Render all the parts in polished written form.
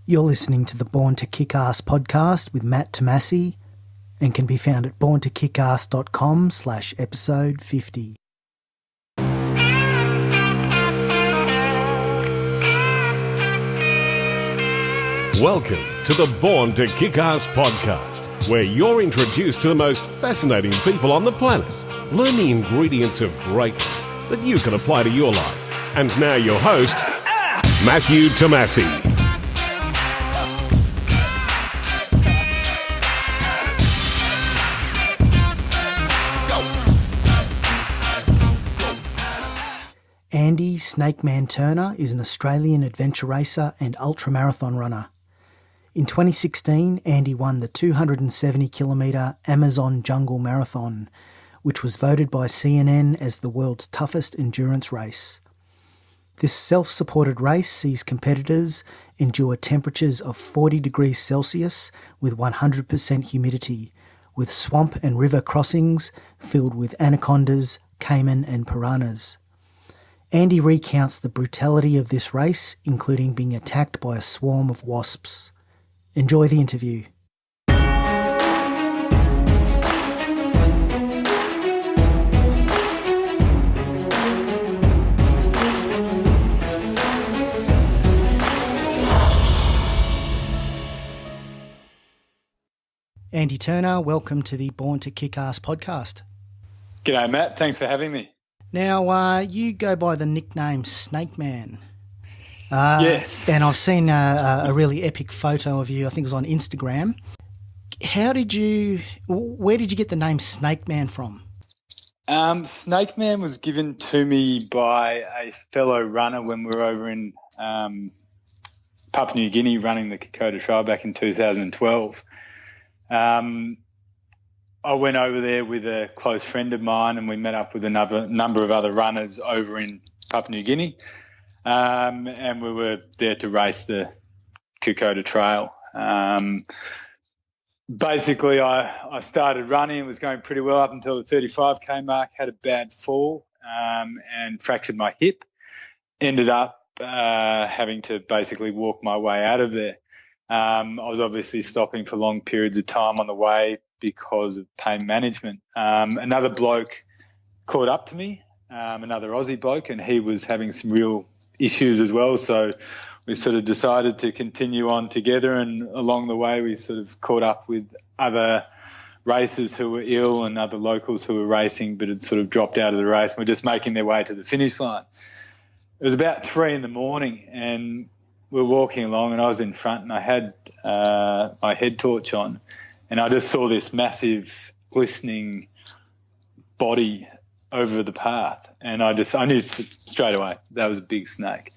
You're listening to the Born to Kick Arse podcast with Matt Tomasi and can be found at borntokickarse.com/episode 50. Welcome to the Born to Kick Arse podcast, where you're introduced to the most fascinating people on the planet. Learn the ingredients of greatness that you can apply to your life. And now your host, Matthew Tomasi. Andy Snakeman Turner is an Australian adventure racer and ultramarathon runner. In 2016, Andy won the 270-kilometre Amazon Jungle Marathon, which was voted by CNN as the world's toughest endurance race. This self-supported race sees competitors endure temperatures of 40 degrees Celsius with 100% humidity, with swamp and river crossings filled with anacondas, caiman and piranhas. Andy recounts the brutality of this race, including being attacked by a swarm of wasps. Enjoy the interview. Andy Turner, welcome to the Born to Kick Arse podcast. G'day, Matt. Thanks for having me. Now, you go by the nickname Snake Man. Yes. And I've seen a really epic photo of you. I think it was on Instagram. Where did you get the name Snake Man from? Snake Man was given to me by a fellow runner when we were over in Papua New Guinea running the Kokoda Trail back in 2012. I went over there with a close friend of mine and we met up with another number of other runners over in Papua New Guinea. And we were there to race the Kokoda Trail. Basically, I started running. It was going pretty well up until the 35K mark, had a bad fall and fractured my hip. Ended up having to basically walk my way out of there. I was obviously stopping for long periods of time on the way because of pain management. Another bloke caught up to me, another Aussie bloke, and he was having some real issues as well. So we sort of decided to continue on together, and along the way we sort of caught up with other racers who were ill and other locals who were racing but had sort of dropped out of the race and were just making their way to the finish line. It was about 3 a.m. and we were walking along and I was in front and I had my head torch on and I just saw this massive glistening body over the path and I knew straight away that was a big snake.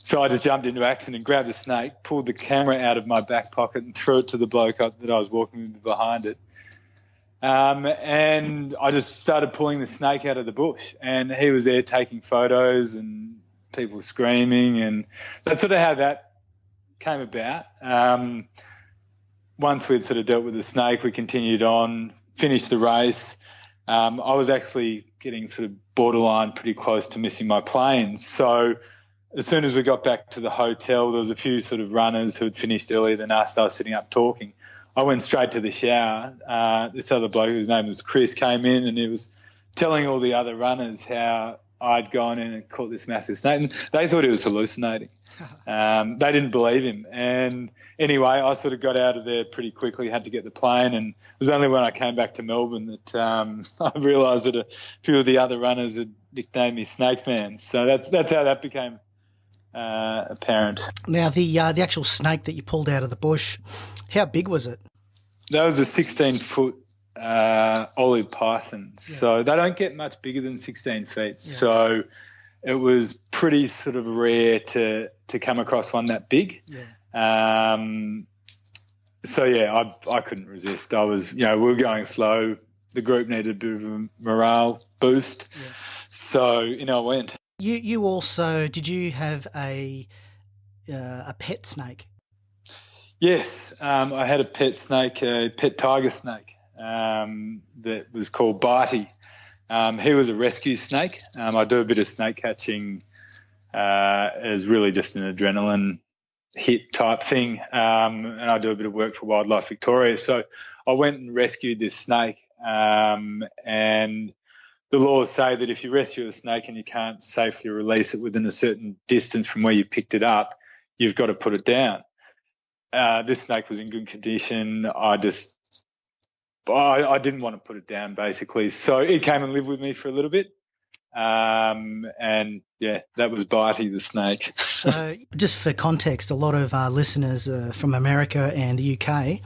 So I just jumped into action and grabbed the snake, pulled the camera out of my back pocket and threw it to the bloke that I was walking with behind it. And I just started pulling the snake out of the bush and he was there taking photos and people screaming, and that's sort of how that came about. Once we'd sort of dealt with the snake, we continued on, finished the race. I was actually getting sort of borderline pretty close to missing my planes. So as soon as we got back to the hotel, there was a few sort of runners who had finished earlier than us. I was sitting up talking. I went straight to the shower. This other bloke, whose name was Chris, came in and he was telling all the other runners how I'd gone in and caught this massive snake. And they thought he was hallucinating. They didn't believe him. And anyway, I sort of got out of there pretty quickly, had to get the plane. And it was only when I came back to Melbourne that I realised that a few of the other runners had nicknamed me Snake Man. So that's how that became apparent. Now, the actual snake that you pulled out of the bush, how big was it? That was a 16-foot olive python. Yeah. So they don't get much bigger than 16 feet. Yeah. So it was pretty sort of rare to come across one that big. Yeah. So yeah, I couldn't resist. I was, we were going slow. The group needed a bit of a morale boost. Yeah. So, I went. You also, did you have a pet snake? Yes, I had a pet snake, a pet tiger snake that was called Barty. He was a rescue snake. I do a bit of snake catching as really just an adrenaline hit type thing, and I do a bit of work for Wildlife Victoria. So I went and rescued this snake, and the laws say that if you rescue a snake and you can't safely release it within a certain distance from where you picked it up, you've got to put it down. This snake was in good condition. I didn't want to put it down, basically. So it came and lived with me for a little bit. And yeah, that was Bitey the snake. So just for context, a lot of our listeners are from America and the UK.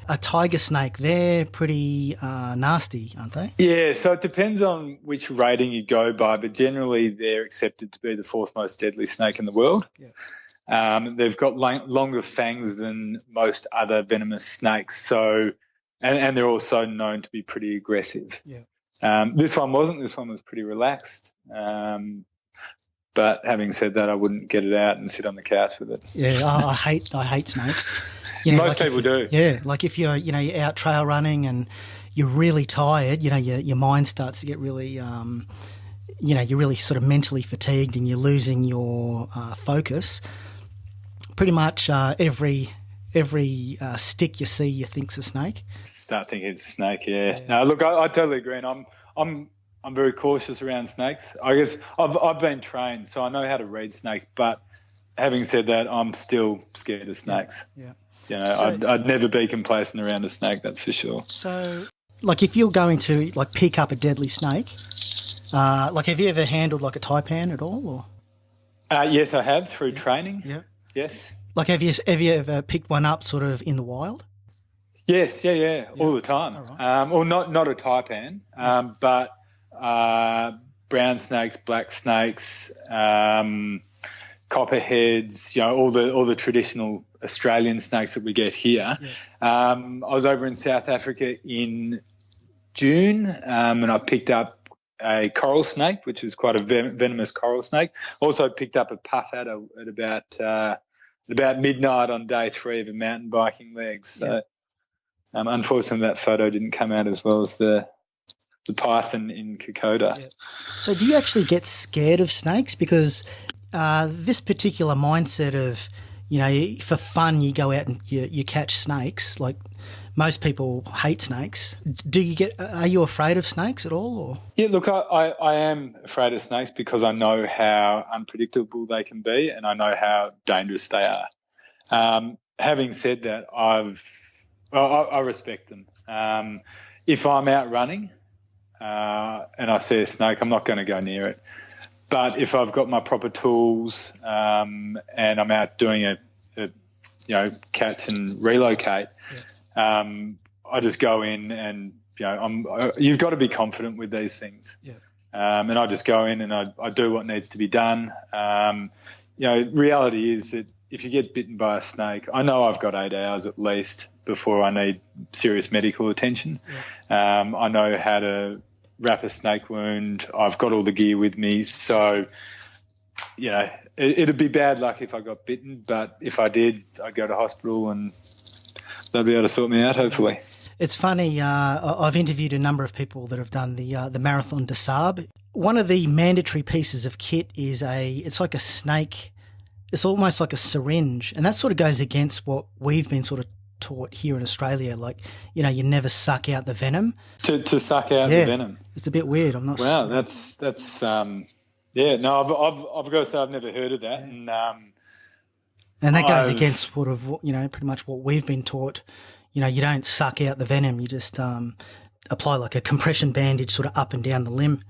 A tiger snake, they're pretty nasty, aren't they? Yeah, so it depends on which rating you go by, but generally they're accepted to be the fourth most deadly snake in the world. Yeah. They've got longer fangs than most other venomous snakes, so and they're also known to be pretty aggressive. Yeah. This one wasn't. This one was pretty relaxed. But having said that, I wouldn't get it out and sit on the couch with it. Yeah, I hate snakes. Most people do. Yeah, like if you're you're out trail running and you're really tired, your mind starts to get really you're really sort of mentally fatigued and you're losing your focus. Pretty much every stick you see, you think's a snake. Start thinking it's a snake. Yeah. No, look, I totally agree, and I'm very cautious around snakes. I guess I've been trained, so I know how to read snakes. But having said that, I'm still scared of snakes. Yeah. I'd never be complacent around a snake. That's for sure. So, like, if you're going to pick up a deadly snake, have you ever handled a taipan at all? Or? Yes, I have through training. Yeah. Yes. Have you ever picked one up sort of in the wild? Yes, yeah, all the time. All right. Not a taipan, but brown snakes, black snakes, copperheads, all the traditional Australian snakes that we get here. Yeah. I was over in South Africa in June, and I picked up a coral snake, which is quite a venomous coral snake. Also picked up a puffadder at about midnight on day 3 of a mountain biking leg. So, unfortunately, that photo didn't come out as well as the python in Kokoda. Yeah. So, do you actually get scared of snakes? Because this particular mindset of, for fun, you go out and you catch snakes. Like most people hate snakes. Are you afraid of snakes at all? Or? Yeah, look, I am afraid of snakes because I know how unpredictable they can be and I know how dangerous they are. Having said that, I respect them. If I'm out running and I see a snake, I'm not going to go near it. But if I've got my proper tools and I'm out doing a catch and relocate, I just go in and you've got to be confident with these things. Yeah. And I just go in and I do what needs to be done. Reality is that if you get bitten by a snake, I know I've got 8 hours at least before I need serious medical attention. Yeah. I know how to wrap a snake wound. I've got all the gear with me. So, it'd be bad luck if I got bitten, but if I did, I'd go to hospital and they'll be able to sort me out, hopefully. It's funny, I've interviewed a number of people that have done the Marathon des Sables. One of the mandatory pieces of kit is it's like a snake. It's almost like a syringe, and that sort of goes against what we've been sort of taught here in Australia. You never suck out the venom. To suck out the venom. It's a bit weird. I'm not sure. Wow, that's no, I've got to say I've never heard of that. Yeah. And that goes against sort of, pretty much what we've been taught. You don't suck out the venom. You just apply like a compression bandage sort of up and down the limb.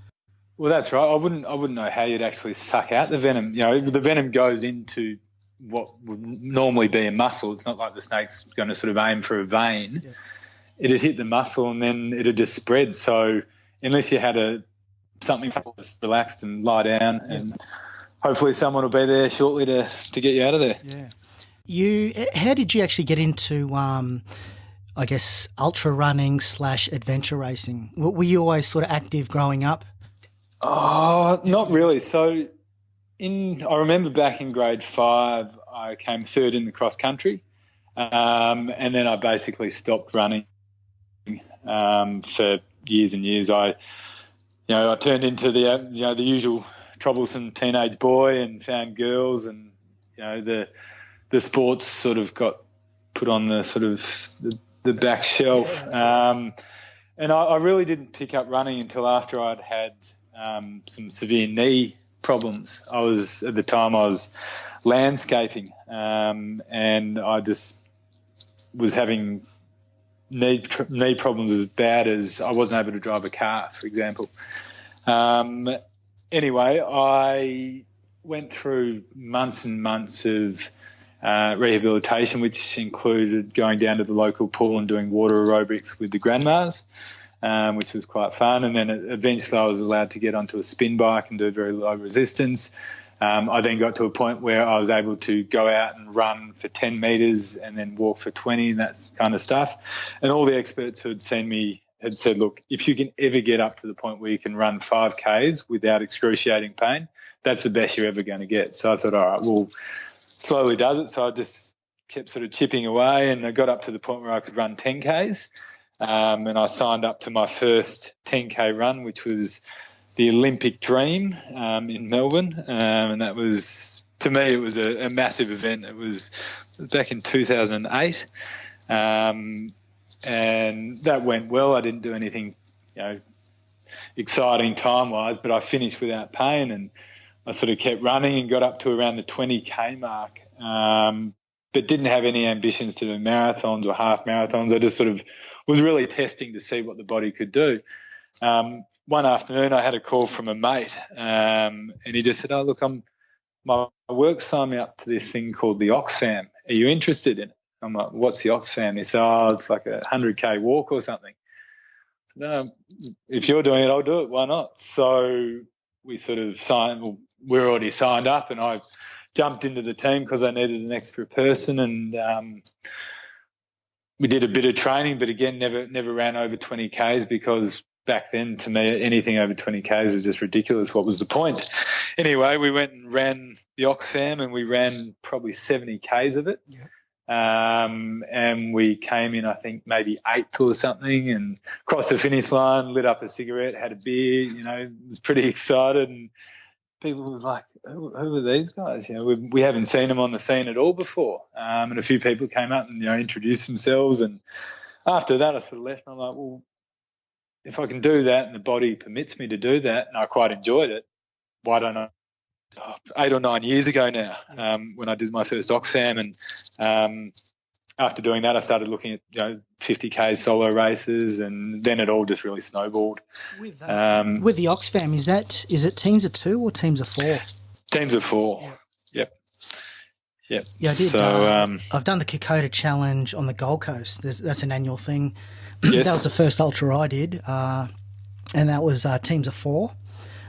Well, that's right. I wouldn't know how you'd actually suck out the venom. The venom goes into what would normally be a muscle. It's not like the snake's going to sort of aim for a vein. Yeah. It'd hit the muscle and then it'd just spread. So unless you had something just relaxed and lie down, and hopefully someone will be there shortly to get you out of there. Yeah. How did you actually get into, I guess, ultra running / adventure racing? Were you always sort of active growing up? Oh, not really. So I remember back in grade 5, I came 3rd in the cross country, and then I basically stopped running for years and years. I turned into the usual troublesome teenage boy and found girls, and the the sports sort of got put on the sort of the back shelf. And I really didn't pick up running until after I'd had some severe knee problems. At the time I was landscaping, and I just was having knee problems as bad as I wasn't able to drive a car, for example. Anyway, I went through months and months of rehabilitation, which included going down to the local pool and doing water aerobics with the grandmas, which was quite fun. And then eventually I was allowed to get onto a spin bike and do very low resistance. I then got to a point where I was able to go out and run for 10 metres and then walk for 20 and that kind of stuff. And all the experts who had seen me had said, look, if you can ever get up to the point where you can run 5Ks without excruciating pain, that's the best you're ever going to get. So I thought, all right, well, slowly does it. So I just kept sort of chipping away, and I got up to the point where I could run 10Ks. And I signed up to my first 10K run, which was the Olympic Dream in Melbourne. And that was, to me, it was a massive event. It was back in 2008. And that went well. I didn't do anything, exciting time-wise, but I finished without pain, and I sort of kept running and got up to around the 20K mark, but didn't have any ambitions to do marathons or half marathons. I just sort of was really testing to see what the body could do. One afternoon I had a call from a mate, and he just said, oh, look, my work signed me up to this thing called the Oxfam. Are you interested in it? I'm like, what's the Oxfam? He said, oh, it's like a 100K walk or something. No, if you're doing it, I'll do it. Why not? So we sort of we're already signed up, and I jumped into the team because I needed an extra person, and we did a bit of training, but again, never ran over 20Ks, because back then, to me, anything over 20Ks was just ridiculous. What was the point? Anyway, we went and ran the Oxfam, and we ran probably 70Ks of it. Yeah. And we came in, I think, maybe 8th or something, and crossed the finish line, lit up a cigarette, had a beer, was pretty excited. And people were like, who are these guys? We haven't seen them on the scene at all before. And a few people came up and, introduced themselves. And after that, I sort of left, and I'm like, well, if I can do that and the body permits me to do that, and I quite enjoyed it, why don't I? 8 or 9 years ago now, when I did my first Oxfam, and after doing that, I started looking at 50K solo races, and then it all just really snowballed. With the Oxfam, is it teams of 2 or teams of 4? Teams of 4. Yep. Yeah, I did. So I've done the Kokoda Challenge on the Gold Coast. That's an annual thing. Yes. That was the first ultra I did, and that was teams of 4.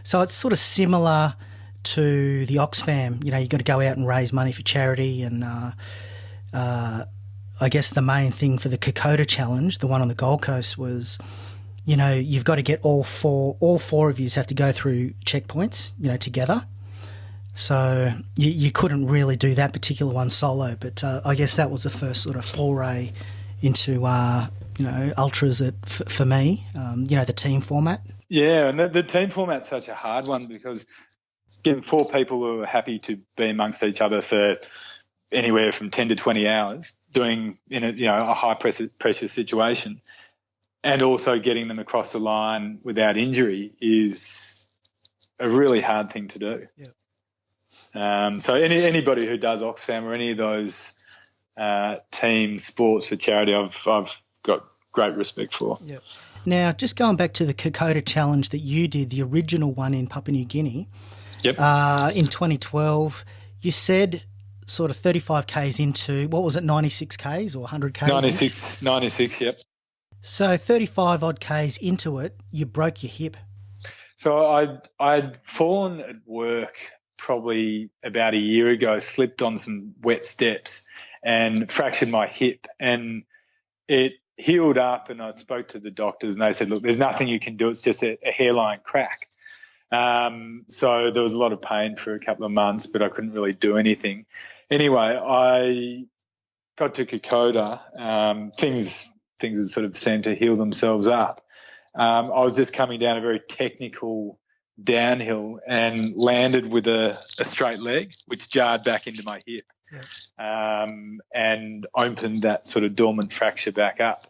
So it's sort of similar to the Oxfam. You've got to go out and raise money for charity, and I guess the main thing for the Kokoda Challenge, the one on the Gold Coast, was you've got to get all four of you have to go through checkpoints together. So you couldn't really do that particular one solo, but I guess that was the first sort of foray into ultras for me, the team format. Yeah, and the team format's such a hard one, because getting 4 people who are happy to be amongst each other for anywhere from 10 to 20 hours, doing in a high pressure situation, and also getting them across the line without injury is a really hard thing to do. Yeah. So anybody who does Oxfam or any of those team sports for charity, I've got great respect for. Yeah. Now, just going back to the Kokoda Challenge that you did, the original one in Papua New Guinea. Yep. In 2012, you said sort of 35Ks into, what was it, 96Ks or 100Ks? 96, yep. So 35 odd Ks into it, you broke your hip. So I'd fallen at work probably about a year ago, slipped on some wet steps and fractured my hip, and it healed up, and I spoke to the doctors and they said, look, there's nothing you can do. It's just a hairline crack. So there was a lot of pain for a couple of months, but I couldn't really do anything. Anyway, I got to Kokoda. Things had sort of seemed to heal themselves up. I was just coming down a very technical downhill and landed with a straight leg, which jarred back into my hip. and opened that sort of dormant fracture back up.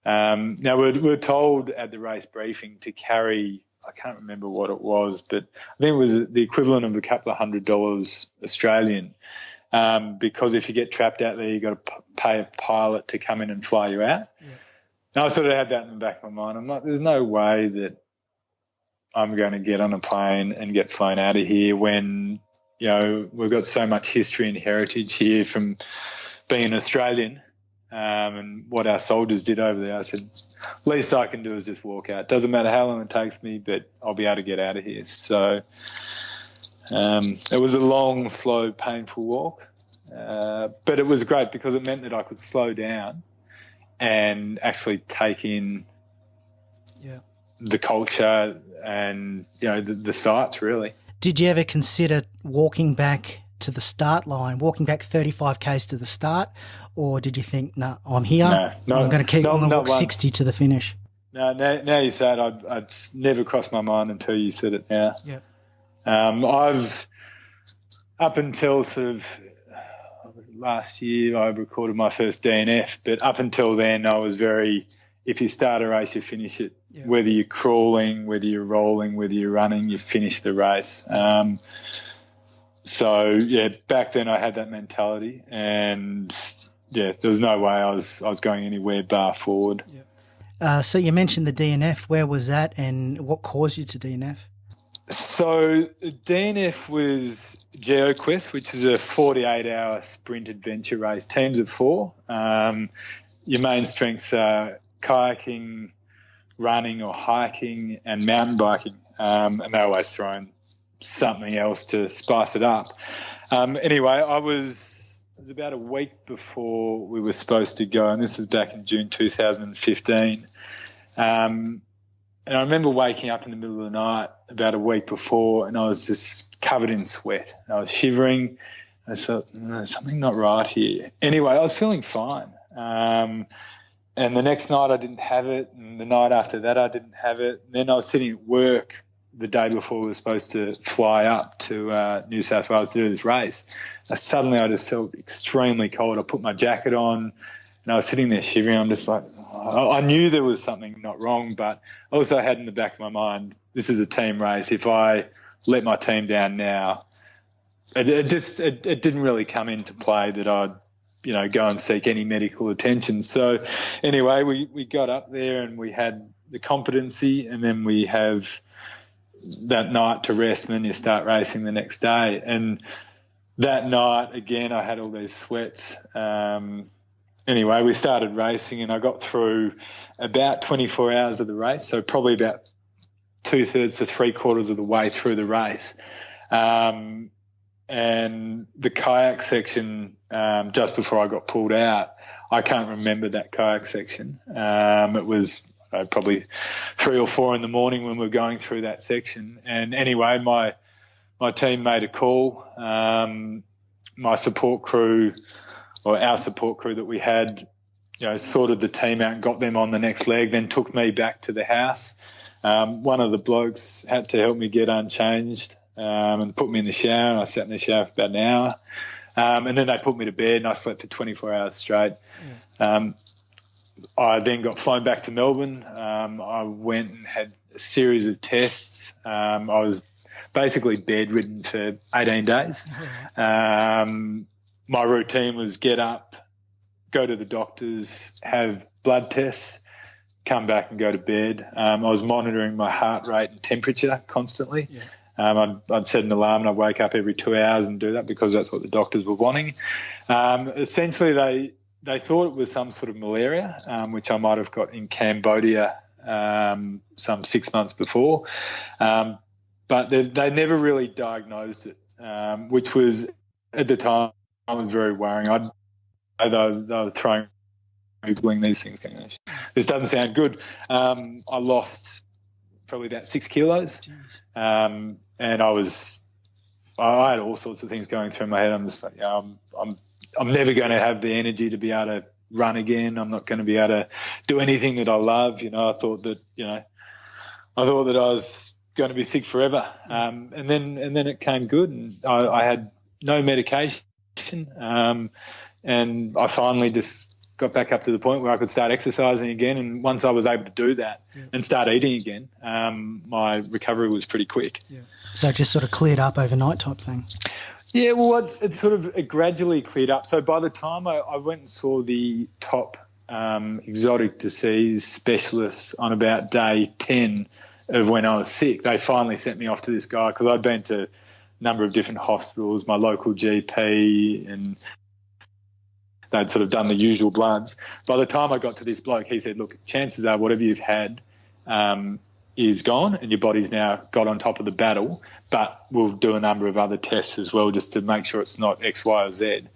Now, we're told at the race briefing to carry, I can't remember what it was, but I think it was the equivalent of a couple of $100 Australian, because if you get trapped out there, you've got to pay a pilot to come in and fly you out. Yeah. Now, I sort of had that in the back of my mind. I'm like, there's no way that I'm going to get on a plane and get flown out of here when, you know, we've got so much history and heritage here from being an Australian. And what our soldiers did over there. I said, least I can do is just walk out. Doesn't matter how long it takes me, but I'll be able to get out of here. So it was a long, slow, painful walk. But it was great because it meant that I could slow down and actually take in the culture and, you know, the sights, really. Did you ever consider walking back to the start line, walking back 35 Ks to the start, or did you think, no, I'm here, I'm going to keep on the walk 60 to the finish? No, now you say it, I'd never crossed my mind until you said it now. Yeah. I've, up until sort of last year, I recorded my first DNF, but up until then I was very, if you start a race, you finish it. Yeah. Whether you're crawling, whether you're rolling, whether you're running, you finish the race. So, yeah, back then I had that mentality and, yeah, there was no way I was going anywhere bar forward. Yeah. So you mentioned the DNF. Where was that and what caused you to DNF? So DNF was GeoQuest, which is a 48-hour sprint adventure race, teams of 4. Your main strengths are kayaking, running or hiking and mountain biking, and they always throw in something else to spice it up. Anyway, it was about a week before we were supposed to go, and this was back in June 2015. And I remember waking up in the middle of the night about a week before, and I was just covered in sweat. I was shivering. I thought, there's something not right here. Anyway, I was feeling fine. And the next night I didn't have it, and the night after that I didn't have it. And then I was sitting at work the day before we were supposed to fly up to New South Wales to do this race. Suddenly I just felt extremely cold. I put my jacket on and I was sitting there shivering. I'm just like, I knew there was something not wrong, but I also had in the back of my mind, this is a team race. If I let my team down now, it didn't really come into play that I'd, you know, go and seek any medical attention. So anyway, we got up there and we had the competency, and then we have that night to rest, and then you start racing the next day. And that night, again, I had all these sweats. Anyway, we started racing, and I got through about 24 hours of the race, so probably about 2/3 to 3/4 of the way through the race. And the kayak section, just before I got pulled out, I can't remember that kayak section. It was probably 3 or 4 in the morning when we were going through that section. And anyway, my team made a call. My support crew, or our support crew that we had, you know, sorted the team out and got them on the next leg, then took me back to the house. One of the blokes had to help me get unchanged and put me in the shower, and I sat in the shower for about an hour. And then they put me to bed, and I slept for 24 hours straight. Yeah. I then got flown back to Melbourne. I went and had a series of tests. I was basically bedridden for 18 days. My routine was get up, go to the doctors, have blood tests, come back and go to bed. I was monitoring my heart rate and temperature constantly. Yeah. I'd set an alarm and I'd wake up every 2 hours and do that because that's what the doctors were wanting. Essentially, they thought it was some sort of malaria, which I might have got in Cambodia some 6 months before. But they never really diagnosed it, which was, at the time, was very worrying. They were Googling these things, going, this doesn't sound good. I lost probably about 6 kilos. And I had all sorts of things going through my head. I'm just like, I'm never going to have the energy to be able to run again. I'm not going to be able to do anything that I love. You know, I thought that I was going to be sick forever. And then it came good, and I had no medication. And I finally just got back up to the point where I could start exercising again. And once I was able to do that and start eating again, my recovery was pretty quick. Yeah. So it just sort of cleared up overnight type thing? Yeah, well, it gradually cleared up. So by the time I went and saw the top exotic disease specialist on about day 10 of when I was sick, they finally sent me off to this guy because I'd been to a number of different hospitals, my local GP, and they'd sort of done the usual bloods. By the time I got to this bloke, he said, look, chances are whatever you've had is gone and your body's now got on top of the battle, but we'll do a number of other tests as well just to make sure it's not X, Y, or Z.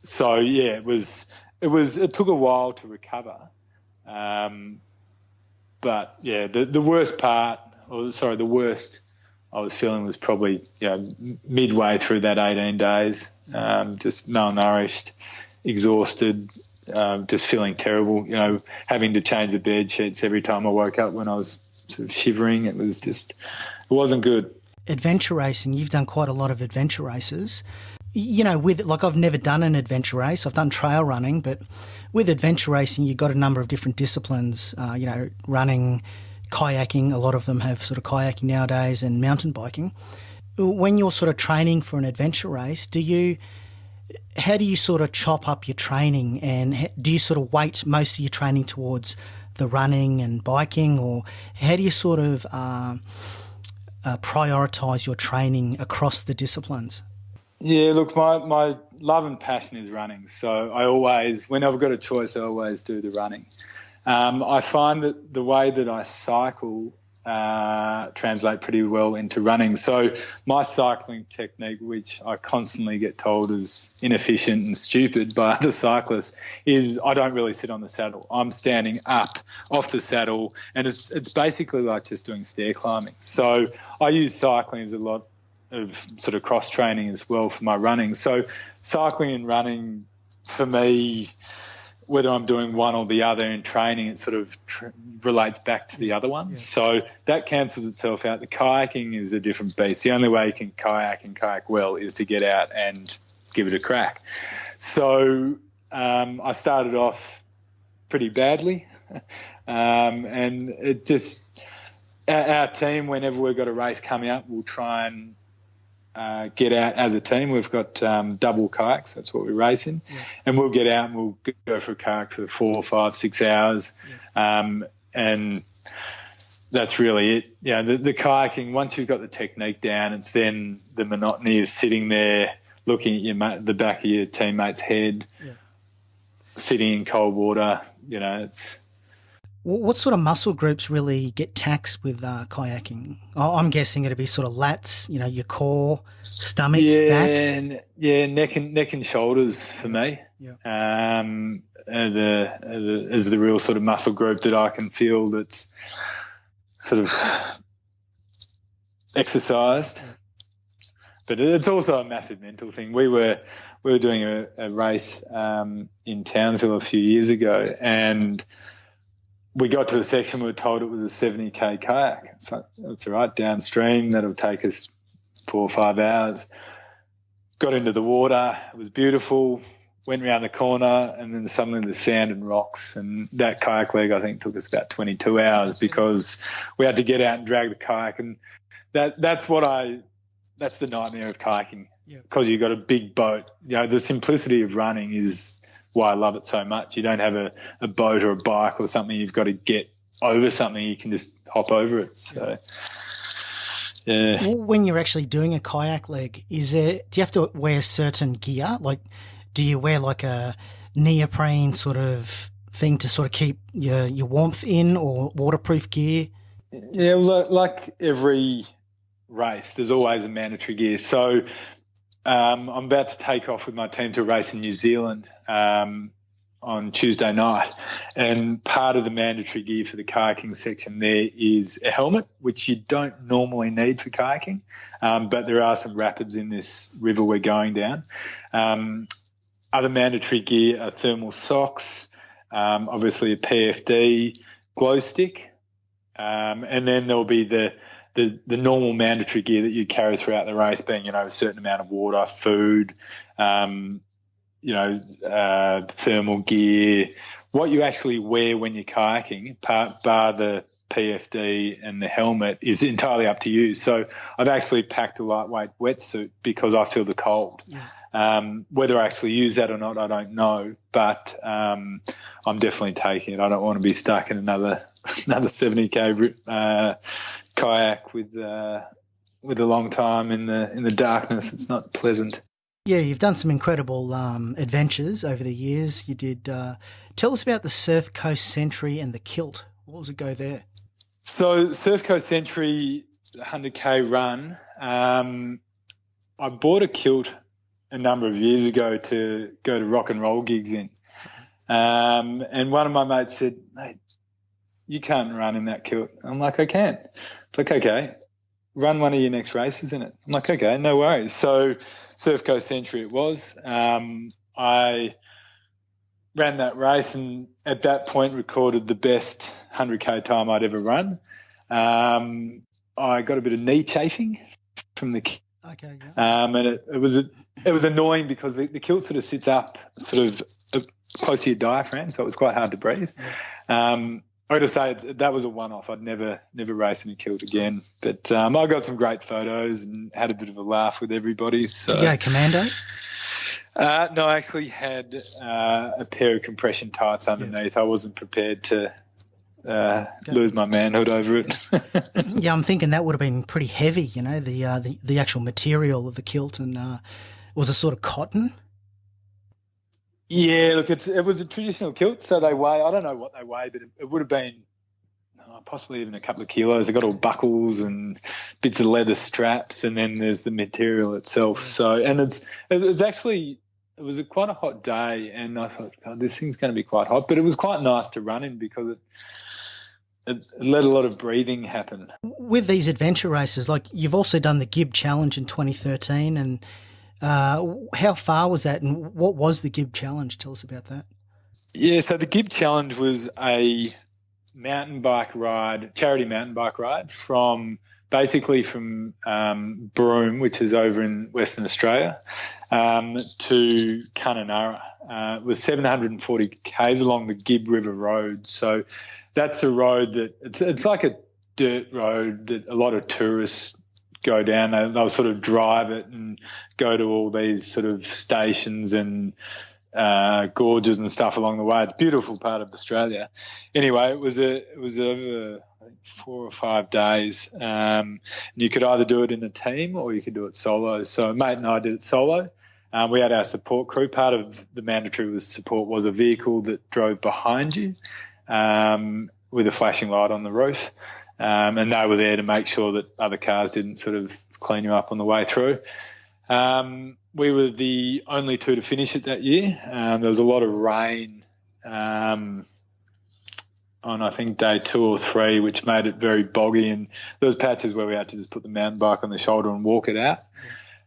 So, yeah, it took a while to recover. But, yeah, the worst I was feeling was probably midway through that 18 days, just malnourished, exhausted, just feeling terrible, having to change the bed sheets every time I woke up when I was sort of shivering. It wasn't good. Adventure racing, you've done quite a lot of adventure races. I've never done an adventure race. I've done trail running, but with adventure racing, you've got a number of different disciplines, running, kayaking. A lot of them have sort of kayaking nowadays, and mountain biking. When you're sort of training for an adventure race, how do you sort of chop up your training, and do you sort of weight most of your training towards the running and biking, or how do you sort of prioritise your training across the disciplines? Yeah, look, my love and passion is running. So I always, when I've got a choice, I always do the running. I find that the way that I cycle translate pretty well into running. So my cycling technique, which I constantly get told is inefficient and stupid by other cyclists, is I don't really sit on the saddle. I'm standing up off the saddle, and it's basically like just doing stair climbing. So I use cycling as a lot of sort of cross training as well for my running. So cycling and running for me, whether I'm doing one or the other in training, it sort of relates back to the other one. Yeah. So that cancels itself out. The kayaking is a different beast. The only way you can kayak and kayak well is to get out and give it a crack. So I started off pretty badly. And it just, our team, whenever we've got a race coming up, we'll try and get out as a team. We've got double kayaks. That's what we race in. Yeah. And we'll get out and we'll go for a kayak for 4, 5, 6 hours. Yeah. And that's really it. The kayaking, once you've got the technique down, it's then the monotony of sitting there looking at the back of your teammate's head, sitting in cold water. It's... What sort of muscle groups really get taxed with kayaking? I'm guessing it'd be sort of lats, your core, stomach, back. Neck and shoulders for me. Yeah. Is the real sort of muscle group that I can feel that's sort of exercised. Yeah. But it's also a massive mental thing. We were doing a race in Townsville a few years ago, and we got to a section we were told it was a 70k kayak. It's like, that's all right, downstream, that'll take us 4 or 5 hours. Got into the water, it was beautiful, went around the corner, and then suddenly the sand and rocks. And that kayak leg, I think, took us about 22 hours because we had to get out and drag the kayak. And that's the nightmare of kayaking, because you've got a big boat. The simplicity of running is why I love it so much. You don't have a boat or a bike or something. You've got to get over something. You can just hop over it. So, yeah. When you're actually doing a kayak leg, do you have to wear certain gear? Like, do you wear like a neoprene sort of thing to sort of keep your warmth in, or waterproof gear? Yeah, like every race, there's always a mandatory gear. So I'm about to take off with my team to a race in New Zealand on Tuesday night, and part of the mandatory gear for the kayaking section there is a helmet, which you don't normally need for kayaking, but there are some rapids in this river we're going down. Other mandatory gear are thermal socks, obviously a PFD, glow stick, and then there'll be the the normal mandatory gear that you carry throughout the race, being, a certain amount of water, food, thermal gear, what you actually wear when you're kayaking, bar the PFD and the helmet, is entirely up to you. So I've actually packed a lightweight wetsuit because I feel the cold. Yeah. Whether I actually use that or not, I don't know, but I'm definitely taking it. I don't want to be stuck in another 70K kayak with a long time in the darkness. It's not pleasant. Yeah, you've done some incredible adventures over the years. You did. Tell us about the Surf Coast Sentry and the Kilt. What was it go there? So Surf Coast Sentry 100K run, I bought a kilt a number of years ago to go to rock and roll gigs in. And one of my mates said, "Mate, you can't run in that kilt." I'm like, "I can." It's like, "Okay, run one of your next races in it." I'm like, "Okay, no worries." So Surf Coast Sentry it was. I ran that race and at that point recorded the best 100K time I'd ever run. I got a bit of knee chafing from the kilt. Okay. Yeah. And it was annoying because the kilt sort of sits up sort of close to your diaphragm, so it was quite hard to breathe. Yeah. I got to say that was a one-off. I'd never race in a kilt again. But I got some great photos and had a bit of a laugh with everybody. So. Did you go commando? No, I actually had a pair of compression tights underneath. Yeah. I wasn't prepared to lose my manhood over it. Yeah, I'm thinking that would have been pretty heavy, the actual material of the kilt, and was it sort of cotton? Yeah, look, it was a traditional kilt, so they weigh, I don't know what they weigh, but it would have been possibly even a couple of kilos. They got all buckles and bits of leather straps, and then there's the material itself. So, and it was quite a hot day, and I thought, God, this thing's going to be quite hot, but it was quite nice to run in because it let a lot of breathing happen. With these adventure races, like you've also done the Gib Challenge in 2013, and how far was that, and what was the Gib Challenge? Tell us about that. Yeah, so the Gib Challenge was a mountain bike ride, charity mountain bike ride from Broome, which is over in Western Australia, to Kununurra. It was 740 k's along the Gib River Road. So that's a road that it's like a dirt road that a lot of tourists go down. They'll sort of drive it and go to all these sort of stations and gorges and stuff along the way. It's a beautiful part of Australia. Anyway, it was over I think 4 or 5 days. You could either do it in a team or you could do it solo. So mate and I did it solo. We had our support crew. Part of the mandatory support was a vehicle that drove behind you with a flashing light on the roof. And they were there to make sure that other cars didn't sort of clean you up on the way through. We were the only two to finish it that year. There was a lot of rain on, I think, day 2 or 3, which made it very boggy. And there was patches where we had to just put the mountain bike on the shoulder and walk it out.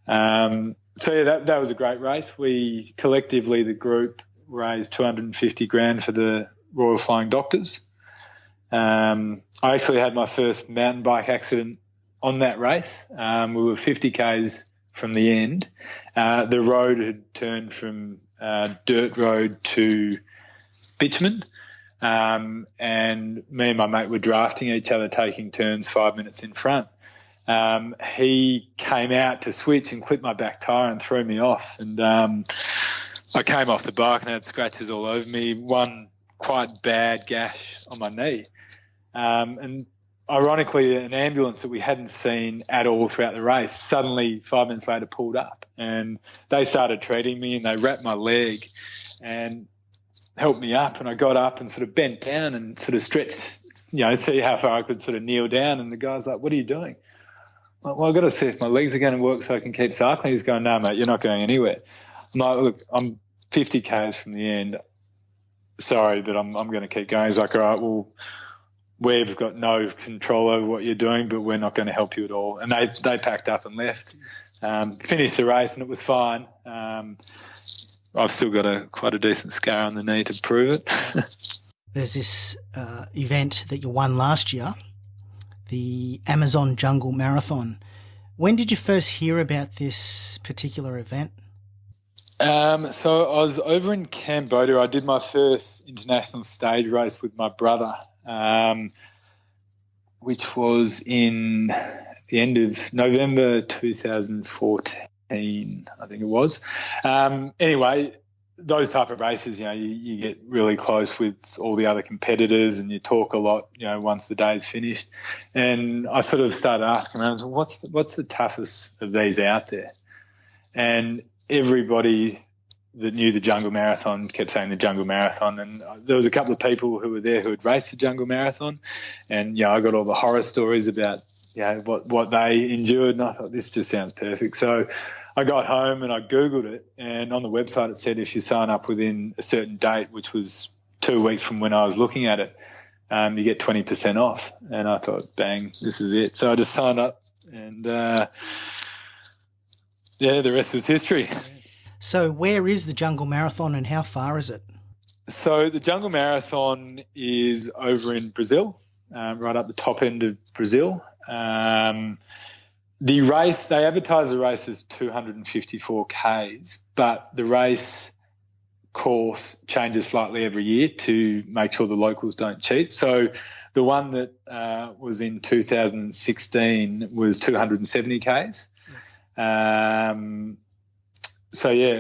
So, yeah, that was a great race. We collectively, the group, raised 250 grand for the Royal Flying Doctors. I actually had my first mountain bike accident on that race. We were 50 k's from the end. The road had turned from dirt road to bitumen, and me and my mate were drafting each other, taking turns 5 minutes in front. He came out to switch and clipped my back tyre and threw me off, and I came off the bike and had scratches all over me, one quite bad gash on my knee. And ironically, an ambulance that we hadn't seen at all throughout the race suddenly 5 minutes later pulled up, and they started treating me and they wrapped my leg and helped me up, and I got up and sort of bent down and sort of stretched, see how far I could sort of kneel down, and the guy's like, "What are you doing?" I'm like, "Well, I've got to see if my legs are going to work so I can keep cycling." He's going, "No, mate, you're not going anywhere." I'm like, "Look, I'm 50 k's from the end. Sorry, but I'm going to keep going." He's like, "All right, well, we've got no control over what you're doing, but we're not going to help you at all." And they packed up and left. Finished the race, and it was fine. I've still got quite a decent scar on the knee to prove it. There's this event that you won last year, the Amazon Jungle Marathon. When did you first hear about this particular event? So I was over in Cambodia. I did my first international stage race with my brother, which was in the end of November 2014, I think it was. Anyway, those type of races, you get really close with all the other competitors and you talk a lot, once the day's finished. And I sort of started asking around, what's the toughest of these out there? And everybody that knew the Jungle Marathon kept saying the Jungle Marathon. And there was a couple of people who were there who had raced the Jungle Marathon. And, I got all the horror stories about, what they endured. And I thought, this just sounds perfect. So I got home and I Googled it. And on the website, it said if you sign up within a certain date, which was 2 weeks from when I was looking at it, you get 20% off. And I thought, bang, this is it. So I just signed up and, the rest is history. So where is the Jungle Marathon and how far is it? So the Jungle Marathon is over in Brazil, right up the top end of Brazil. The race, they advertise the race as 254 Ks, but the race course changes slightly every year to make sure the locals don't cheat. So the one that was in 2016 was 270 Ks. It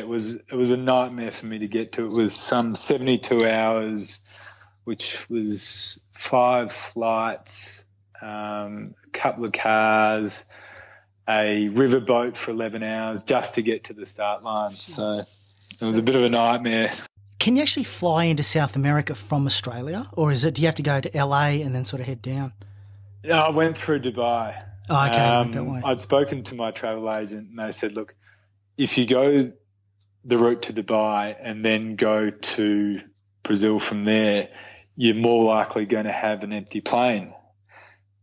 was a nightmare for me to get to. It was some 72 hours, which was 5 flights, a couple of cars, a riverboat for 11 hours just to get to the start line. So it was a bit of a nightmare. Can you actually fly into South America from Australia, or do you have to go to LA and then sort of head down? I went through Dubai. Oh, okay, went that way. I'd spoken to my travel agent and they said, look, if you go the route to Dubai and then go to Brazil from there, you're more likely going to have an empty plane.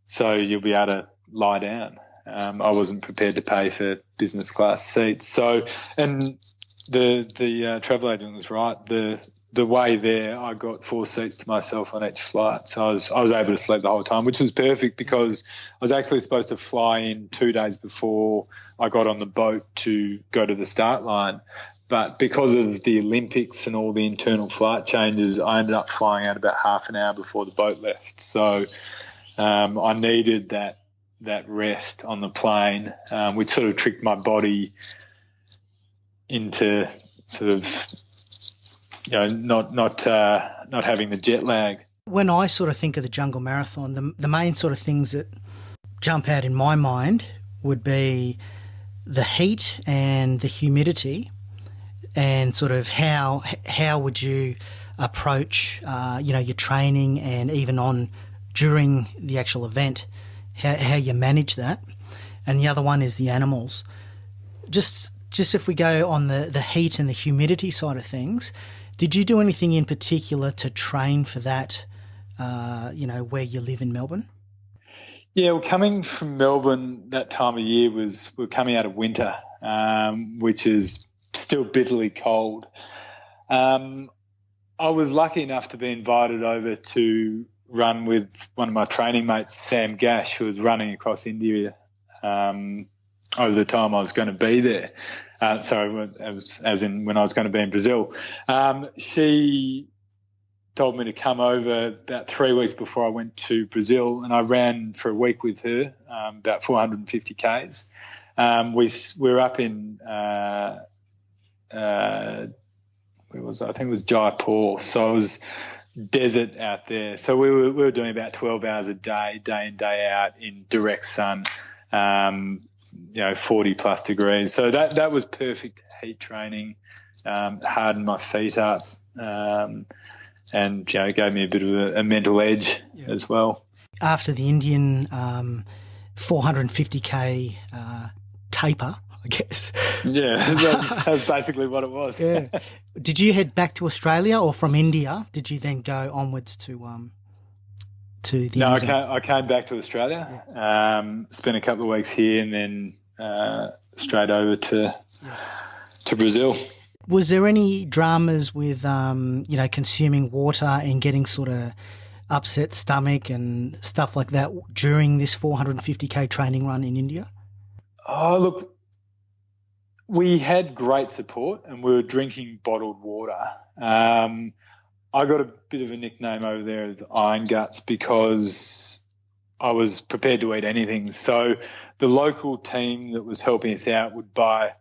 So you'll be able to lie down. I wasn't prepared to pay for business class seats. So, and the travel agent was right. The way there, I got 4 seats to myself on each flight. So I was able to sleep the whole time, which was perfect because I was actually supposed to fly in 2 days before I got on the boat to go to the start line. But because of the Olympics and all the internal flight changes, I ended up flying out about half an hour before the boat left. So I needed that rest on the plane, which sort of tricked my body into sort of not having the jet lag. When I sort of think of the Jungle Marathon, the main sort of things that jump out in my mind would be the heat and the humidity, and sort of how would you approach your training and even during the actual event, how you manage that. And the other one is the animals. Just if we go on the heat and the humidity side of things, did you do anything in particular to train for that, where you live in Melbourne? Yeah, well, coming from Melbourne that time of year we're coming out of winter, which is still bitterly cold. I was lucky enough to be invited over to run with one of my training mates, Sam Gash, who was running across India over the time I was going to be there. As in when I was going to be in Brazil. She told me to come over about 3 weeks before I went to Brazil, and I ran for a week with her, about 450 Ks. We were up in where was I? I think it was Jaipur, so it was desert out there. So we were doing about 12 hours a day, day in, day out in direct sun. 40 plus degrees. So that was perfect heat training, hardened my feet up, and gave me a bit of a mental edge as well. After the Indian 450k taper, I guess. Yeah, that's basically what it was. Yeah. Did you head back to Australia, or from India, did you then go onwards to the No, I came back to Australia, spent a couple of weeks here, and then straight over to Brazil. Was there any dramas with consuming water and getting sort of upset stomach and stuff like that during this 450k training run in India? Oh, look, we had great support and we were drinking bottled water. I got a bit of a nickname over there as Iron Guts because I was prepared to eat anything. So the local team that was helping us out would buy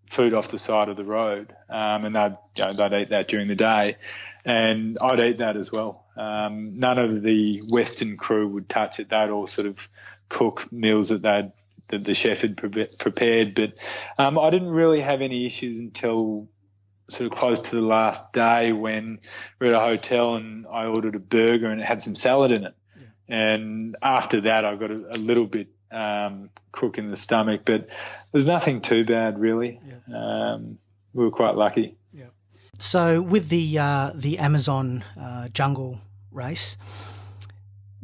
food off the side of the road, and they'd eat that during the day, and I'd eat that as well. None of the Western crew would touch it. They'd all sort of cook meals that the chef had prepared, but I didn't really have any issues until sort of close to the last day when we were at a hotel and I ordered a burger and it had some salad in it. Yeah. And after that, I got a little bit crook in the stomach, but there's nothing too bad really. Yeah. We were quite lucky. Yeah. So with the Amazon jungle race,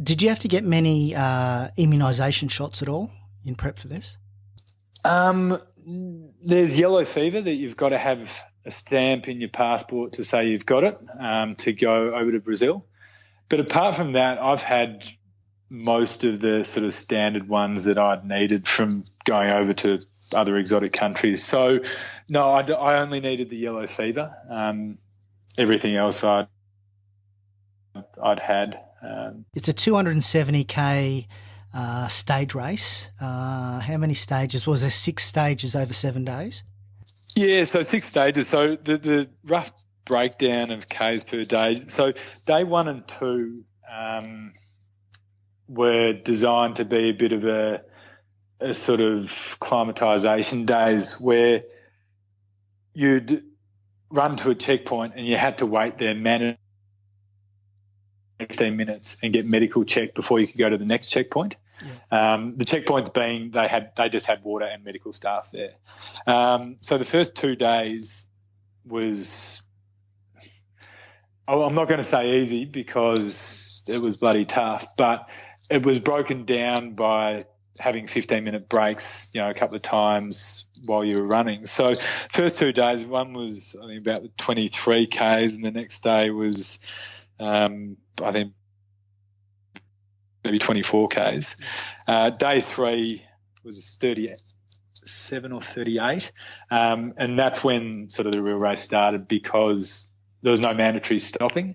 did you have to get many immunisation shots at all in prep for this? There's yellow fever that you've got to have a stamp in your passport to say you've got it to go over to Brazil. But apart from that, I've had most of the sort of standard ones that I'd needed from going over to other exotic countries. So, no, I only needed the yellow fever. Everything else I'd had. It's a 270k stage race. How many stages? Was there 6 stages over 7 days? Yeah, so 6 stages. So the rough breakdown of Ks per day. So day 1 and 2 were designed to be a bit of a sort of climatisation days where you'd run to a checkpoint and you had to wait there 15 minutes and get medical checked before you could go to the next checkpoint. Yeah. The checkpoints being they just had water and medical staff there. So the first 2 days was, I'm not going to say easy because it was bloody tough, but it was broken down by having 15-minute breaks, a couple of times while you were running. So first 2 days, one was I think about 23 Ks and the next day was I think maybe 24 Ks. Day 3 was 37 or 38, and that's when sort of the real race started because there was no mandatory stopping.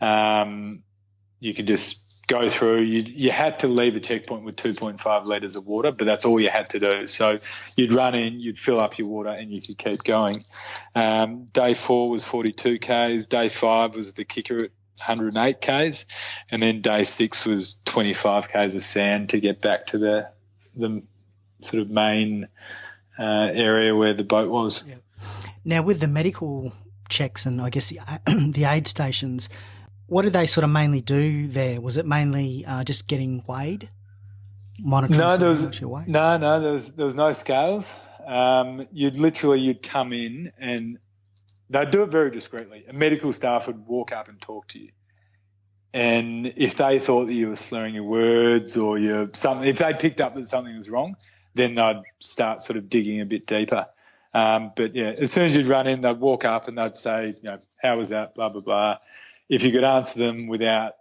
You could just go through. You had to leave a checkpoint with 2.5 litres of water, but that's all you had to do. So you'd run in, you'd fill up your water, and you could keep going. Day 4 was 42 Ks. Day 5 was the kicker at 108 Ks, and then day 6 was 25 Ks of sand to get back to the sort of main area where the boat was. Yeah. Now, with the medical checks and I guess the aid stations, what did they sort of mainly do there? Was it mainly just getting weighed, monitoring? No, there was no scales. You'd come in and they'd do it very discreetly. A medical staff would walk up and talk to you. And if they thought that you were slurring your words or if they picked up that something was wrong, then they'd start sort of digging a bit deeper. But, yeah, as soon as you'd run in, they'd walk up and they'd say, how was that, blah, blah, blah. If you could answer them without,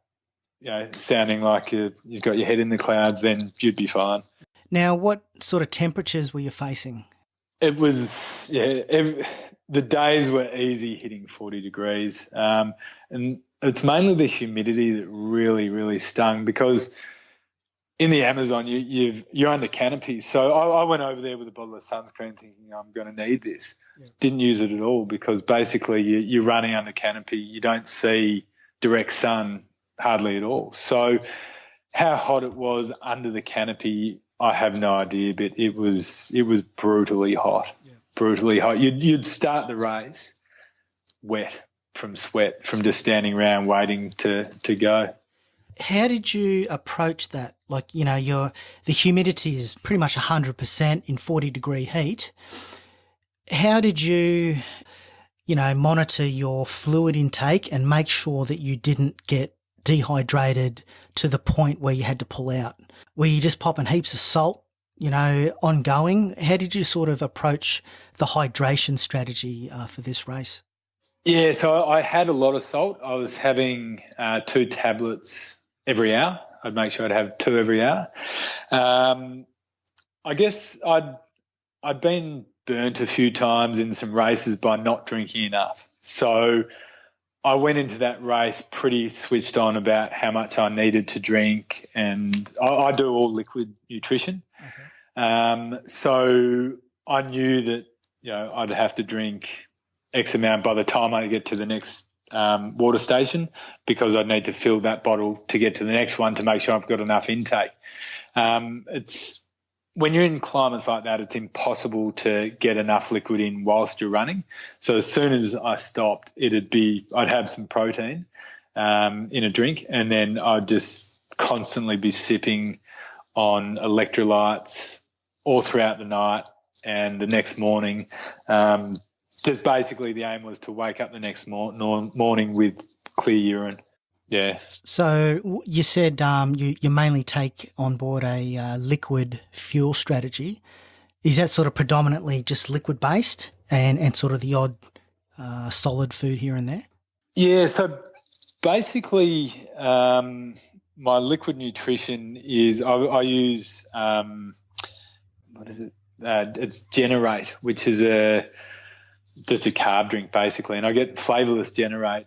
sounding like you've got your head in the clouds, then you'd be fine. Now, what sort of temperatures were you facing? It was, the days were easy hitting 40 degrees. And it's mainly the humidity that really, really stung because in the Amazon you're under canopy. So I went over there with a bottle of sunscreen thinking I'm going to need this. Yeah. Didn't use it at all because basically you're running under canopy. You don't see direct sun hardly at all. So how hot it was under the canopy, I have no idea, but it was brutally hot. Yeah. Brutally hot. You'd start the race wet from sweat, from just standing around waiting to go. How did you approach that? Like, the humidity is pretty much 100% in 40-degree heat. How did you, monitor your fluid intake and make sure that you didn't get dehydrated to the point where you had to pull out? Were you just popping heaps of salt, ongoing? How did you sort of approach the hydration strategy for this race? Yeah, so I had a lot of salt. I was having 2 tablets every hour. I'd make sure I'd have 2 every hour. I guess I'd been burnt a few times in some races by not drinking enough. So I went into that race pretty switched on about how much I needed to drink, and I do all liquid nutrition. Okay. So I knew that, I'd have to drink X amount by the time I get to the next water station, because I'd need to fill that bottle to get to the next one to make sure I've got enough intake. When you're in climates like that, it's impossible to get enough liquid in whilst you're running. So as soon as I stopped, I'd have some protein in a drink, and then I'd just constantly be sipping on electrolytes all throughout the night and the next morning. Just basically the aim was to wake up the next morning with clear urine. Yeah. So you said you mainly take on board a liquid fuel strategy. Is that sort of predominantly just liquid based and sort of the odd solid food here and there? Yeah. So basically, my liquid nutrition is I use what is it? It's Generate, which is just a carb drink basically, and I get flavourless Generate.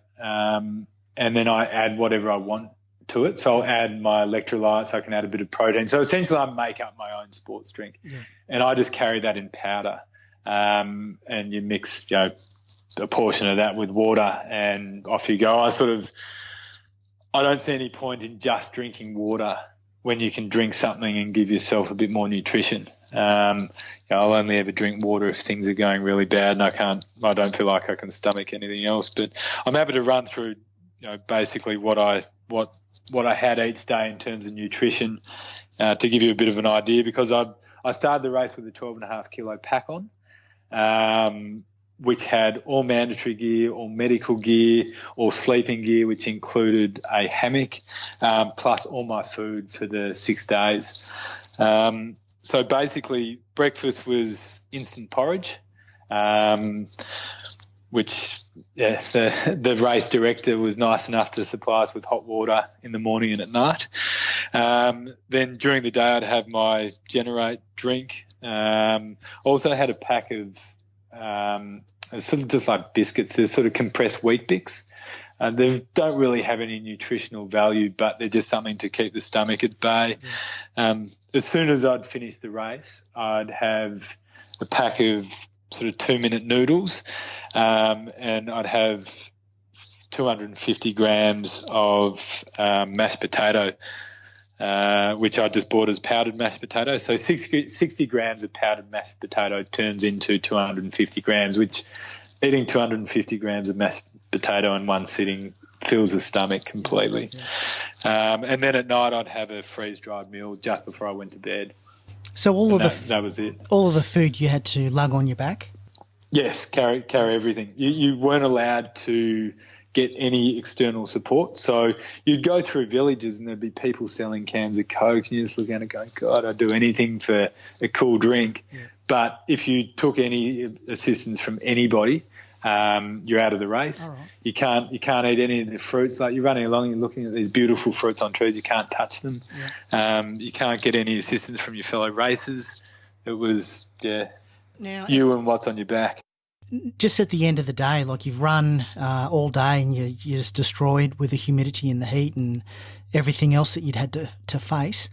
And then I add whatever I want to it. So I'll add my electrolytes. I can add a bit of protein. So essentially I make up my own sports drink. Yeah. And I just carry that in powder. And you mix, a portion of that with water and off you go. I don't see any point in just drinking water when you can drink something and give yourself a bit more nutrition. I'll only ever drink water if things are going really bad and I don't feel like I can stomach anything else. But I'm happy to run through basically what I had each day in terms of nutrition to give you a bit of an idea, because I started the race with a 12.5 kilo pack on, which had all mandatory gear, all medical gear, all sleeping gear, which included a hammock, plus all my food for the 6 days. So basically breakfast was instant porridge, which the race director was nice enough to supply us with hot water in the morning and at night. Then during the day I'd have my Generate drink. Also had a pack of sort of just like biscuits. They're sort of compressed wheat bix. They don't really have any nutritional value, but they're just something to keep the stomach at bay. As soon as I'd finished the race, I'd have a pack of sort of 2-minute noodles, and I'd have 250 grams of mashed potato, which I just bought as powdered mashed potato. So 60 grams of powdered mashed potato turns into 250 grams, which eating 250 grams of mashed potato in one sitting fills the stomach completely. And then at night I'd have a freeze-dried meal just before I went to bed. So that was it. All of the food you had to lug on your back? Yes, carry everything. You weren't allowed to get any external support. So you'd go through villages and there'd be people selling cans of Coke, and you just look at it going, God, I'd do anything for a cool drink. Yeah. But if you took any assistance from anybody, you're out of the race. Right. You can't eat any of the fruits. Like you're running along, you're looking at these beautiful fruits on trees, you can't touch them. Yeah. You can't get any assistance from your fellow racers. It was now, you and what's on your back. Just at the end of the day, like you've run all day and you're just destroyed with the humidity and the heat and everything else that you'd had to face.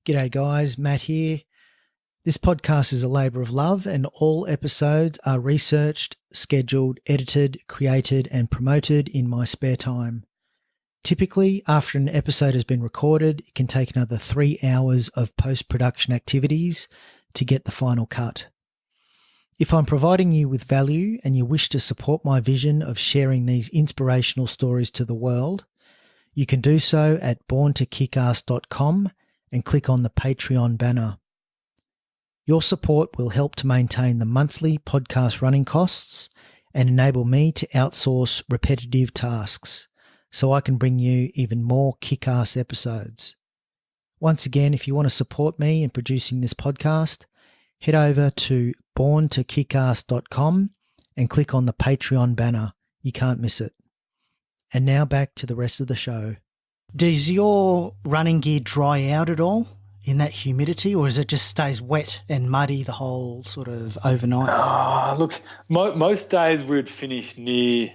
G'day guys, Matt here. This podcast is a labour of love and all episodes are researched, scheduled, edited, created and promoted in my spare time. Typically, after an episode has been recorded, it can take another 3 hours of post-production activities to get the final cut. If I'm providing you with value and you wish to support my vision of sharing these inspirational stories to the world, you can do so at borntokickarse.com and click on the Patreon banner. Your support will help to maintain the monthly podcast running costs and enable me to outsource repetitive tasks so I can bring you even more Kick Arse episodes. Once again, if you want to support me in producing this podcast, head over to borntokickarse.com and click on the Patreon banner. You can't miss it. And now back to the rest of the show. Does your running gear dry out at all in that humidity, or is it just stays wet and muddy the whole sort of overnight? Look, most days we'd finish near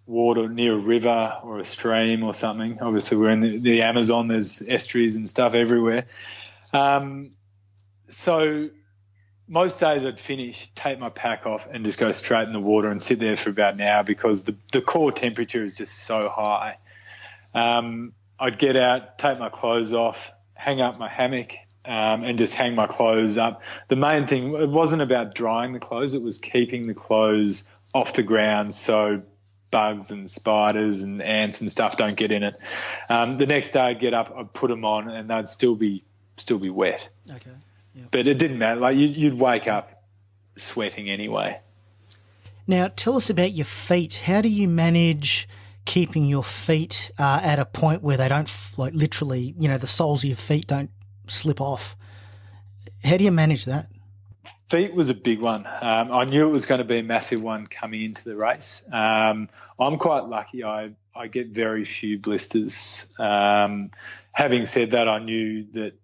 water, near a river or a stream or something. Obviously, we're in the Amazon. There's estuaries and stuff everywhere. So most days I'd finish, take my pack off and just go straight in the water and sit there for about an hour because the core temperature is just so high. I'd get out, take my clothes off, hang up my hammock, and just hang my clothes up. The main thing, it wasn't about drying the clothes, it was keeping the clothes off the ground so bugs and spiders and ants and stuff don't get in it. The next day I'd get up, I'd put them on, and they'd still be wet. Okay. Yep. But it didn't matter. Like you'd wake up sweating anyway. Now, tell us about your feet. How do you manage keeping your feet at a point where they don't, like literally, the soles of your feet don't slip off? How do you manage that? Feet was a big one. I knew it was going to be a massive one coming into the race. I'm quite lucky. I get very few blisters. Having said that, I knew that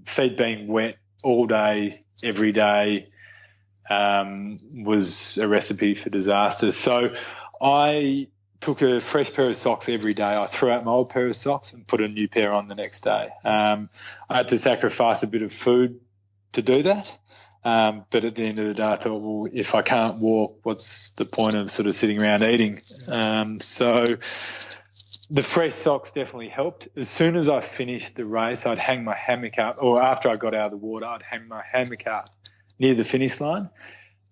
feet being wet all day, every day, was a recipe for disaster. So I took a fresh pair of socks every day. I threw out my old pair of socks and put a new pair on the next day. I had to sacrifice a bit of food to do that. But at the end of the day, I thought, well, if I can't walk, what's the point of sort of sitting around eating? So the fresh socks definitely helped. As soon as I finished the race, I'd hang my hammock up, or after I got out of the water, I'd hang my hammock up near the finish line.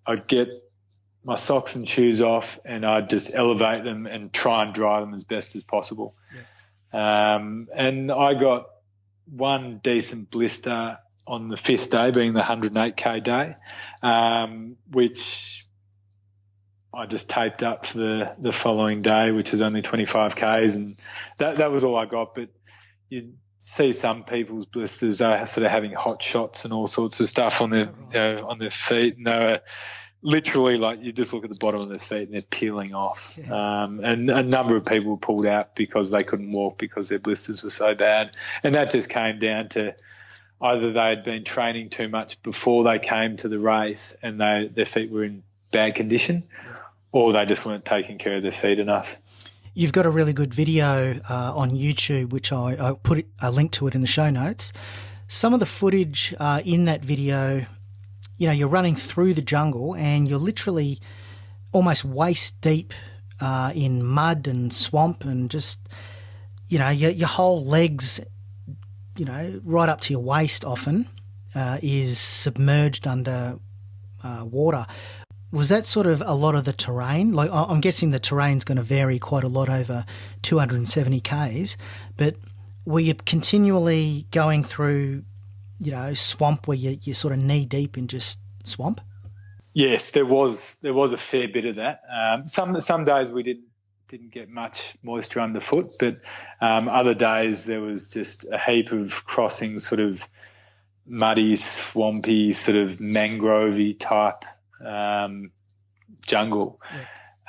I'd get my socks and shoes off and I'd just elevate them and try and dry them as best as possible. Yeah. And I got one decent blister on the fifth day, being the 108K day, which I just taped up for the following day, which was only 25Ks, and that was all I got. But you'd see some people's blisters, they're sort of having hot shots and all sorts of stuff on their on their feet, and they were literally like you just look at the bottom of their feet and they're peeling off. Yeah. And a number of people pulled out because they couldn't walk because their blisters were so bad, and that just came down to either they had been training too much before they came to the race and their feet were in bad condition, or they just weren't taking care of their feet enough. You've got a really good video on YouTube, which I put a link to it in the show notes. Some of the footage in that video, you're running through the jungle and you're literally almost waist deep in mud and swamp, and just, your whole legs, right up to your waist often is submerged under water. Was that sort of a lot of the terrain? Like, I'm guessing the terrain's going to vary quite a lot over 270 Ks, but were you continually going through, swamp where you're sort of knee deep in just swamp? Yes, there was a fair bit of that. Some days we didn't get much moisture underfoot, but other days there was just a heap of crossing, sort of muddy, swampy, sort of mangrovey type jungle.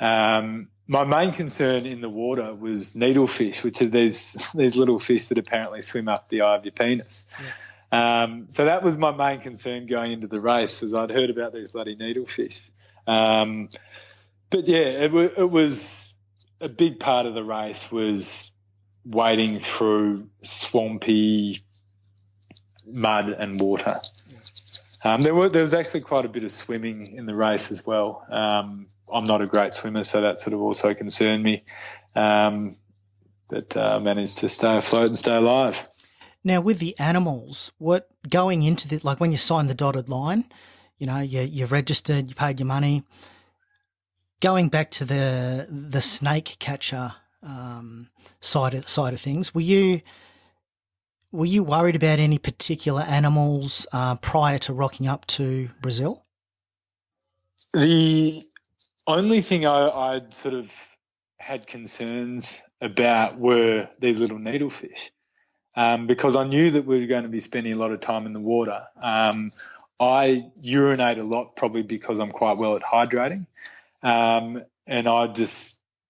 Yeah. My main concern in the water was needlefish, which are these little fish that apparently swim up the eye of your penis. Yeah. So that was my main concern going into the race, as I'd heard about these bloody needlefish. But yeah, it was a big part of the race was wading through swampy mud and water. There was actually quite a bit of swimming in the race as well. I'm not a great swimmer, so that sort of also concerned me. But I managed to stay afloat and stay alive. Now, with the animals, what going into the, like when you sign the dotted line, you've registered, you paid your money. Going back to the snake catcher side of things, were you Were you worried about any particular animals prior to rocking up to Brazil? The only thing I'd sort of had concerns about were these little needlefish, because I knew that we were going to be spending a lot of time in the water. I urinate a lot, probably because I'm quite well at hydrating, and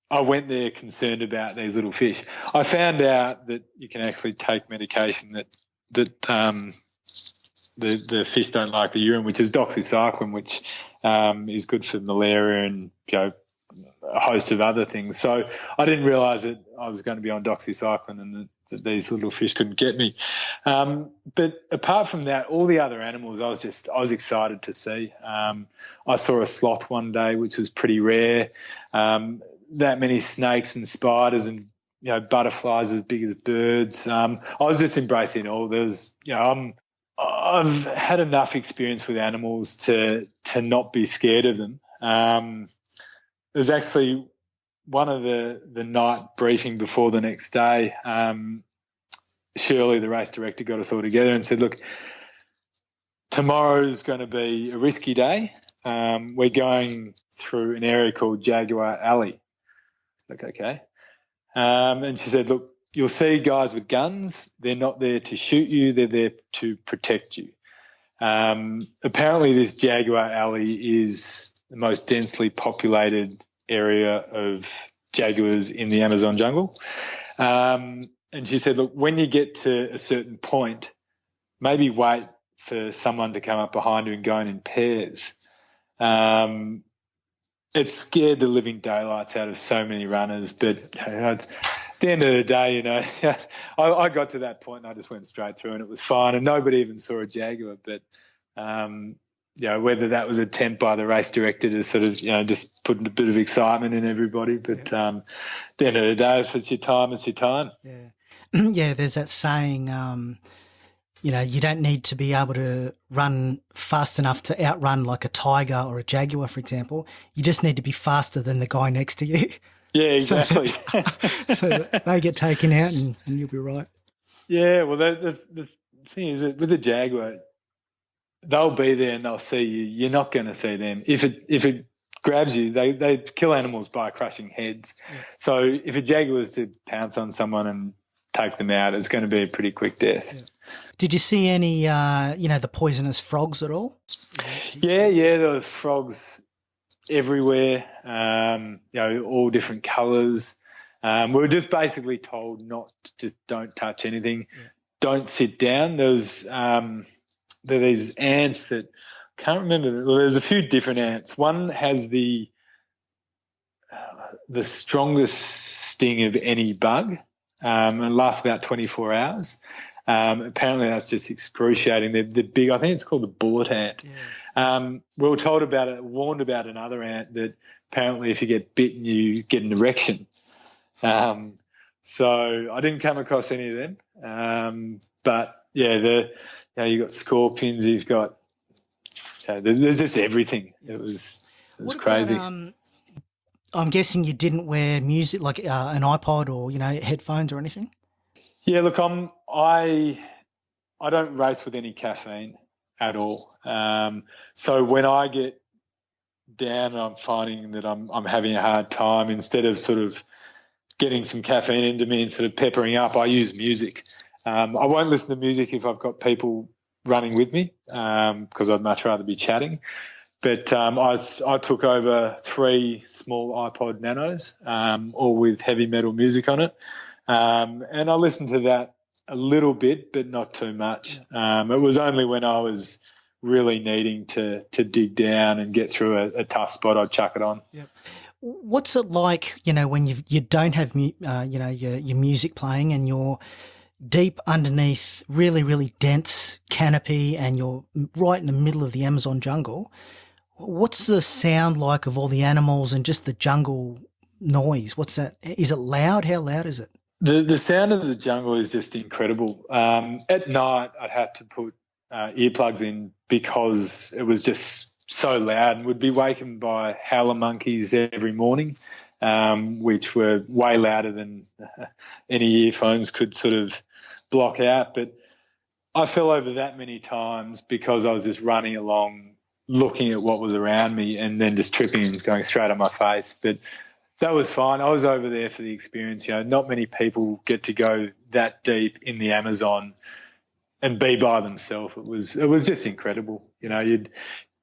I went there concerned about these little fish. I found out that you can actually take medication that the fish don't like the urine, which is doxycycline, which is good for malaria and a host of other things. So I didn't realise that I was going to be on doxycycline and that these little fish couldn't get me. But apart from that, all the other animals I was excited to see. I saw a sloth one day, which was pretty rare. That many snakes and spiders and butterflies as big as birds. I was just embracing all. I've had enough experience with animals to not be scared of them. There's actually one of the night briefing before the next day. Shirley, the race director, got us all together and said, "Look, tomorrow's going to be a risky day. We're going through an area called Jaguar Alley." Like, okay. And she said, "Look, you'll see guys with guns. They're not there to shoot you. They're there to protect you." Apparently this Jaguar Alley is the most densely populated area of jaguars in the Amazon jungle. And she said, "Look, when you get to a certain point, maybe wait for someone to come up behind you and go in pairs." It scared the living daylights out of so many runners, but at the end of the day, I got to that point and I just went straight through and it was fine, and nobody even saw a jaguar. But whether that was an attempt by the race director to sort of just put a bit of excitement in everybody, but at the end of the day, if it's your time, it's your time. Yeah, there's that saying. You don't need to be able to run fast enough to outrun like a tiger or a jaguar, for example. You just need to be faster than the guy next to you. Yeah, exactly. So they get taken out and you'll be right. Yeah, well, the thing is that with the jaguar, they'll be there and they'll see you. You're not going to see them. If it grabs you, they kill animals by crushing heads. Yeah. So if a jaguar is to pounce on someone and take them out, it's going to be a pretty quick death. Yeah. Did you see any, the poisonous frogs at all? Yeah, there were frogs everywhere, all different colours. We were just basically told don't touch anything, don't sit down. There are these ants that I can't remember. Well, there's a few different ants. One has the strongest sting of any bug. And it lasts about 24 hours. Apparently that's just excruciating. They're big. I think it's called the bullet ant. Yeah. We were warned about another ant that apparently if you get bitten, you get an erection. So I didn't come across any of them. But yeah, you've got scorpions, you've got, there's just everything. It was crazy. About, I'm guessing you didn't wear music like an iPod or headphones or anything. Yeah, look, I don't race with any caffeine at all. So when I get down and I'm finding that I'm having a hard time, instead of sort of getting some caffeine into me and sort of peppering up, I use music. I won't listen to music if I've got people running with me because I'd much rather be chatting. But I took over 3 small iPod Nanos, all with heavy metal music on it, and I listened to that a little bit, but not too much. It was only when I was really needing to dig down and get through a tough spot, I'd chuck it on. Yep. What's it like, when you don't have your music playing and you're deep underneath really, really dense canopy and you're right in the middle of the Amazon jungle? What's the sound like of all the animals and just the jungle noise? What's that? Is it loud? How loud is it? The sound of the jungle is just incredible. At night, I'd have to put earplugs in because it was just so loud, and would be wakened by howler monkeys every morning, which were way louder than any earphones could sort of block out. But I fell over that many times because I was just running along, looking at what was around me and then just tripping and going straight on my face. But that was fine. I was over there for the experience. Not many people get to go that deep in the Amazon and be by themselves. It was just incredible. You'd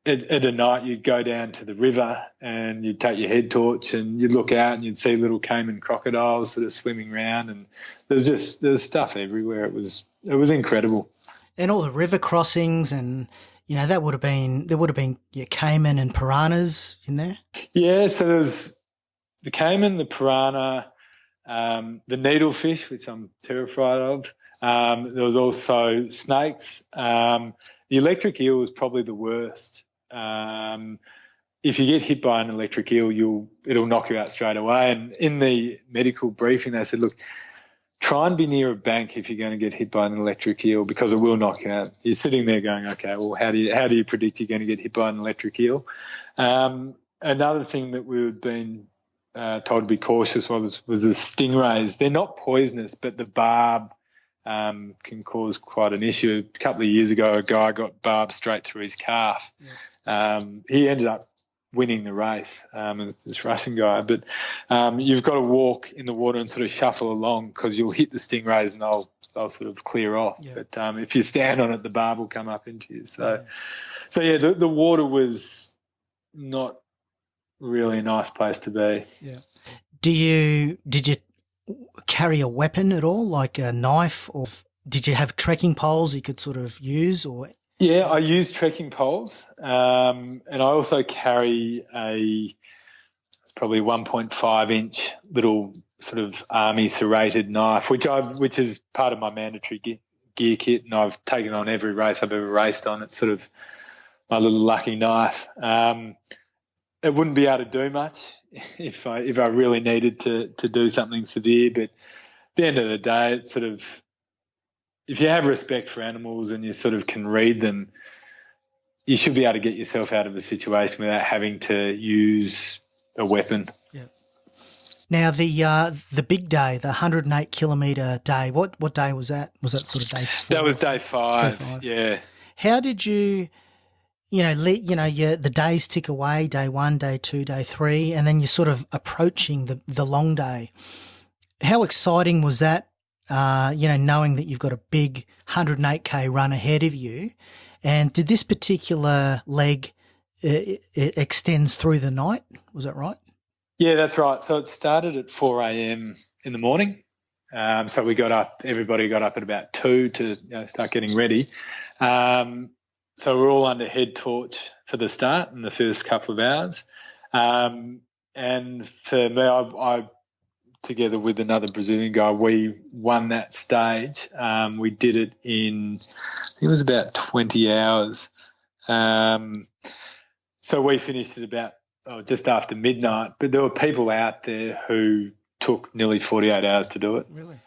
at a night you'd go down to the river and you'd take your head torch and you'd look out and you'd see little caiman crocodiles sort of swimming around, and there's stuff everywhere. It was incredible. And all the river crossings, and there would have been your caiman and piranhas in there. Yeah, so there's the caiman, the piranha, the needlefish, which I'm terrified of. There was also snakes. The electric eel was probably the worst. If you get hit by an electric eel, it'll knock you out straight away. And in the medical briefing, they said, look, try and be near a bank if you're going to get hit by an electric eel, because it will knock you out. You're sitting there going, okay, well, how do you predict you're going to get hit by an electric eel? Another thing that we had been told to be cautious was the stingrays. They're not poisonous, but the barb can cause quite an issue. A couple of years ago, a guy got barbed straight through his calf. Yeah. He ended up winning the race, this Russian guy. But you've got to walk in the water and sort of shuffle along, because you'll hit the stingrays and they'll sort of clear off. Yeah. But if you stand on it, the barb will come up into you. So the water was not really a nice place to be. Yeah. Did you carry a weapon at all, like a knife, or did you have trekking poles you could sort of use? Or yeah, I use trekking poles, and I also carry it's probably 1.5 inch little sort of army serrated knife, which is part of my mandatory gear kit, and I've taken on every race I've ever raced on. It's sort of my little lucky knife. It wouldn't be able to do much if I really needed to do something severe, but at the end of the day, it's sort of, if you have respect for animals and you sort of can read them, you should be able to get yourself out of a situation without having to use a weapon. Yeah. Now the big day, the 108 kilometre day, what day was that? Was that sort of day 4? That was day 5. Yeah. How did you? The days tick away, day 1, day 2, day 3, and then you're sort of approaching the long day. How exciting was that, knowing that you've got a big 108K run ahead of you? And did this particular leg, it extends through the night? Was that right? Yeah, that's right. So it started at 4 a.m. in the morning. So everybody got up at about 2 to start getting ready. So we're all under head torch for the start in the first couple of hours. And for me, I together with another Brazilian guy, we won that stage. We did it in, I think it was about 20 hours. So we finished at about just after midnight. But there were people out there who took nearly 48 hours to do it. Really?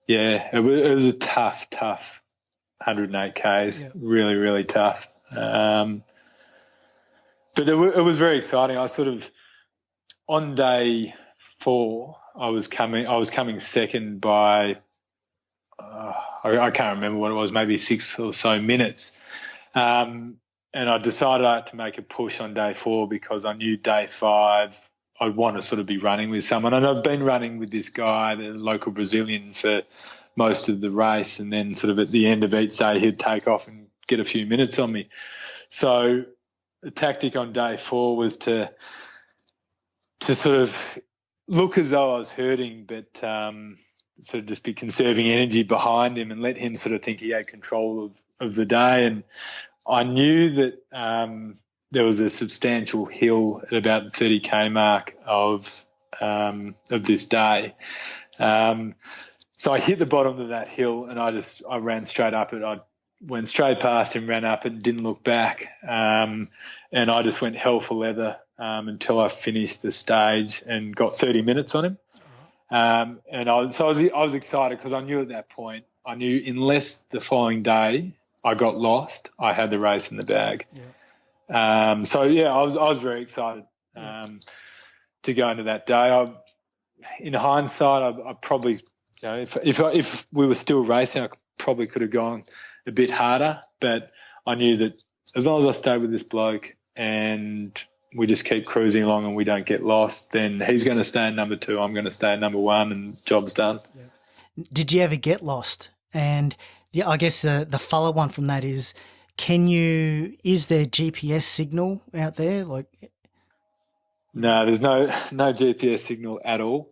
Yeah, it was a tough 108 Ks, yeah. Really, really tough. But it was very exciting. I sort of, on day 4, I was coming second by, I can't remember what it was, maybe 6 or so minutes. And I decided I had to make a push on day 4 because I knew day 5 I'd want to sort of be running with someone. And I've been running with this guy, the local Brazilian, for most of the race, and then sort of at the end of each day he'd take off and get a few minutes on me. So the tactic on day 4 was to sort of look as though I was hurting, but sort of just be conserving energy behind him and let him sort of think he had control of the day. And I knew that there was a substantial hill at about the 30K mark of this day. So I hit the bottom of that hill and I ran straight up it. I went straight past him, ran up it, and didn't look back. And I just went hell for leather until I finished the stage and got 30 minutes on him. And I was excited because I knew at that point, unless the following day I got lost, I had the race in the bag. Yeah. I was very excited to go into that day. In hindsight, I probably if we were still racing, I probably could have gone a bit harder, but I knew that as long as I stay with this bloke and we just keep cruising along and we don't get lost, then he's going to stay in number 2, I'm going to stay in number 1, and job's done. Yeah. Did you ever get lost? And yeah, I guess the follow-on from that is, is there GPS signal out there? No, there's no GPS signal at all.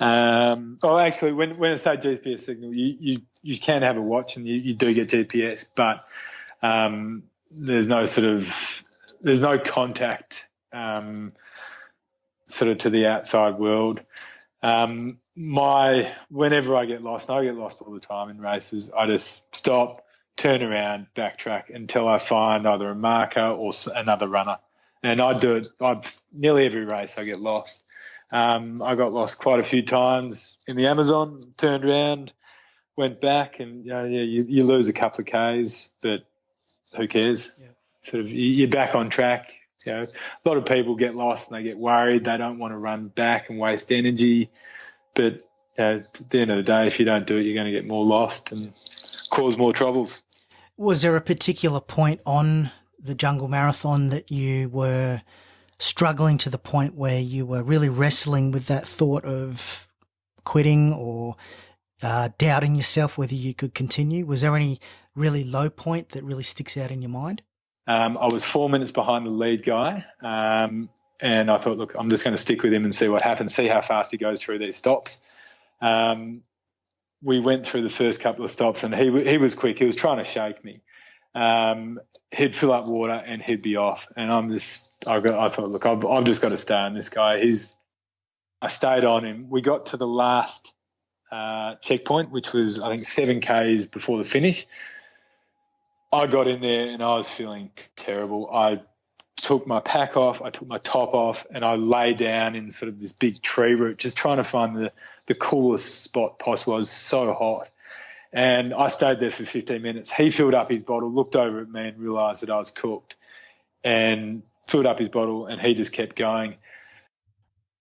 Yeah. Actually, when I say GPS signal, you can have a watch and you do get GPS, but there's no contact sort of to the outside world. Whenever I get lost, and I get lost all the time in races, I just stop, turn around, backtrack until I find either a marker or another runner. And I do it. Nearly every race I get lost. I got lost quite a few times in the Amazon. Turned around, went back, and you lose a couple of Ks, but who cares? Yeah. Sort of you're back on track. A lot of people get lost and they get worried. They don't want to run back and waste energy. But at the end of the day, if you don't do it, you're going to get more lost and cause more troubles. Was there a particular point on the Jungle Marathon that you were struggling to the point where you were really wrestling with that thought of quitting or doubting yourself whether you could continue? Was there any really low point that really sticks out in your mind? I was 4 minutes behind the lead guy, and I thought, look, I'm just going to stick with him and see what happens, see how fast he goes through these stops. We went through the first couple of stops, and he was quick. He was trying to shake me. He'd fill up water and he'd be off. And I thought, look, I've just got to stay on this guy. I stayed on him. We got to the last checkpoint, which was, I think, 7 Ks before the finish. I got in there and I was feeling terrible. I took my pack off, I took my top off, and I lay down in sort of this big tree root, just trying to find the coolest spot possible. It was so hot. And I stayed there for 15 minutes. He filled up his bottle, looked over at me and realised that I was cooked, and filled up his bottle, and he just kept going.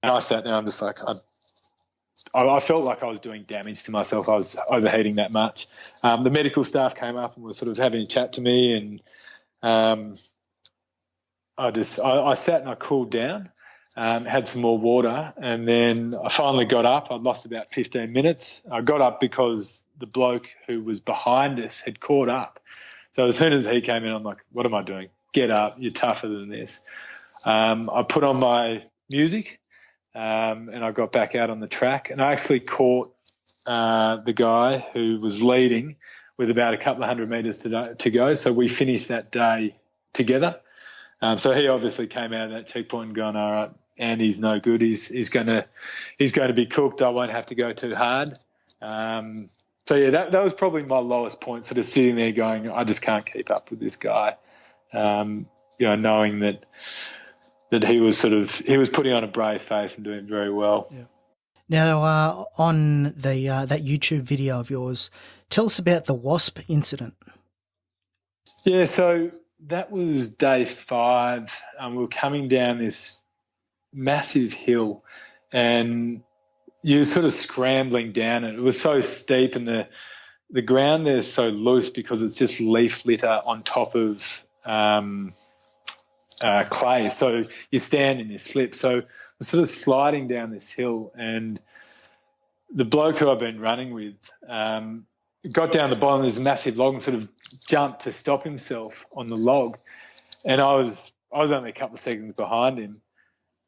And I sat there, I'm just like, I felt like I was doing damage to myself. I was overheating that much. The medical staff came up and were sort of having a chat to me, and I sat and I cooled down, had some more water, and then I finally got up. I'd lost about 15 minutes. I got up because the bloke who was behind us had caught up. So as soon as he came in, I'm like, what am I doing? Get up. You're tougher than this. I put on my music, and I got back out on the track, and I actually caught the guy who was leading with about a couple of 100 metres to go. So we finished that day together. So he obviously came out of that checkpoint and gone, all right, Andy's no good. He's going to be cooked. I won't have to go too hard. So yeah, that was probably my lowest point. Sort of sitting there going, I just can't keep up with this guy. Knowing that he was putting on a brave face and doing very well. Yeah. Now, on that YouTube video of yours, tell us about the wasp incident. Yeah, so that was day 5. We were coming down this massive hill, and you were sort of scrambling down it. It was so steep, and the ground there is so loose because it's just leaf litter on top of clay. So you stand and you slip. So we're sort of sliding down this hill, and the bloke who I've been running with got down the bottom. There's a massive log and sort of jumped to stop himself on the log, and I was only a couple of seconds behind him,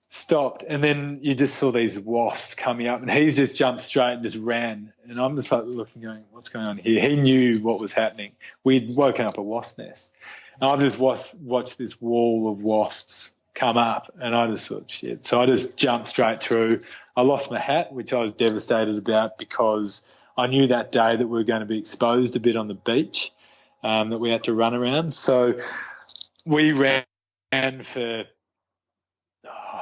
stopped, and then you just saw these wasps coming up, and he's just jumped straight and just ran, and I'm just like looking, going, what's going on here? He knew what was happening. We'd woken up a wasp nest, and I've just watched this wall of wasps come up, and I just thought, shit. So I just jumped straight through. I lost my hat, which I was devastated about because I knew that day that we were going to be exposed a bit on the beach, that we had to run around. So we ran for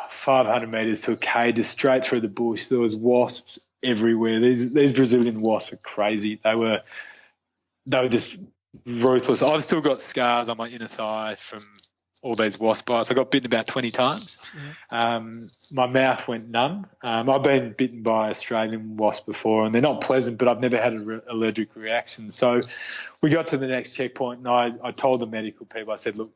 500 metres to a K, just straight through the bush. There was wasps everywhere. These Brazilian wasps were crazy. They were just ruthless. I've still got scars on my inner thigh from all these wasp bites. I got bitten about 20 times. Yeah. My mouth went numb. I've been bitten by Australian wasps before, and they're not pleasant, but I've never had an allergic reaction. So we got to the next checkpoint, and I told the medical people, I said, look,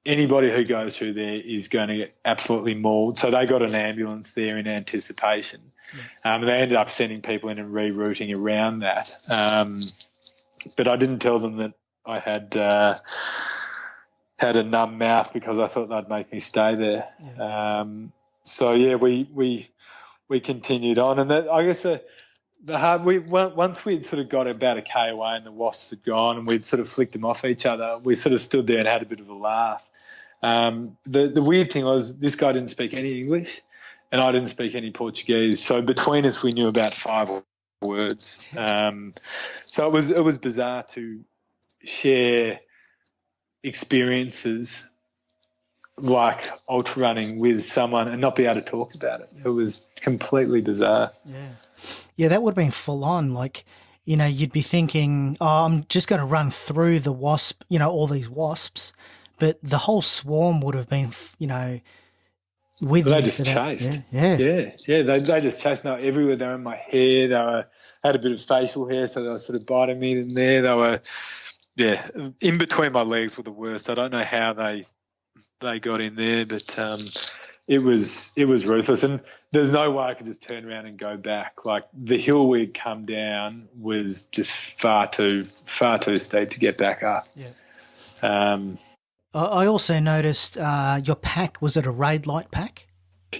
anybody who goes through there is going to get absolutely mauled. So they got an ambulance there in anticipation. Yeah. And they ended up sending people in and rerouting around that. But I didn't tell them that I had a numb mouth because I thought they'd make me stay there. Yeah. We continued on, and that, I guess once we'd sort of got about a K away and the wasps had gone and we'd sort of flicked them off each other, we sort of stood there and had a bit of a laugh. The weird thing was this guy didn't speak any English and I didn't speak any Portuguese, so between us we knew about 5 words. So it was bizarre to share experiences like ultra running with someone and not be able to talk about it. It was completely bizarre. Yeah, that would have been full on. Like, you know, you'd be thinking, oh, I'm just going to run through the wasp, you know, all these wasps, but the whole swarm would have been, you know, with they you. Just chased. Yeah. They just chased. They were everywhere. They were in my hair. They had a bit of facial hair, so they were sort of biting me in there. They were, in between my legs were the worst. I don't know how they got in there, but it was ruthless. And there's no way I could just turn around and go back. Like the hill we'd come down was just far too steep to get back up. Yeah. I also noticed your pack, was it a raid light pack?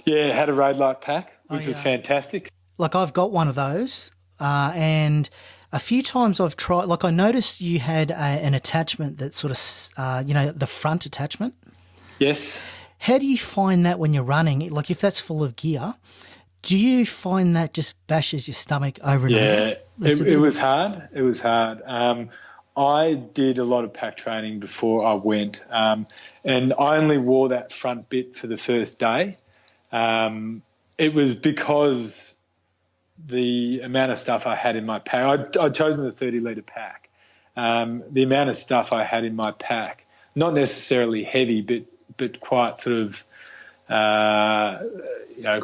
Yeah, it had a raid light pack, which was fantastic. Like I've got one of those, and a few times I've tried, like I noticed you had an attachment that sort of, the front attachment. Yes. How do you find that when you're running? Like if that's full of gear, do you find that just bashes your stomach over and over? Yeah, it was hard. It was hard. I did a lot of pack training before I went, and I only wore that front bit for the first day. It was because the amount of stuff I had in my pack, I'd chosen the 30-litre pack. The amount of stuff I had in my pack, not necessarily heavy, but quite sort of,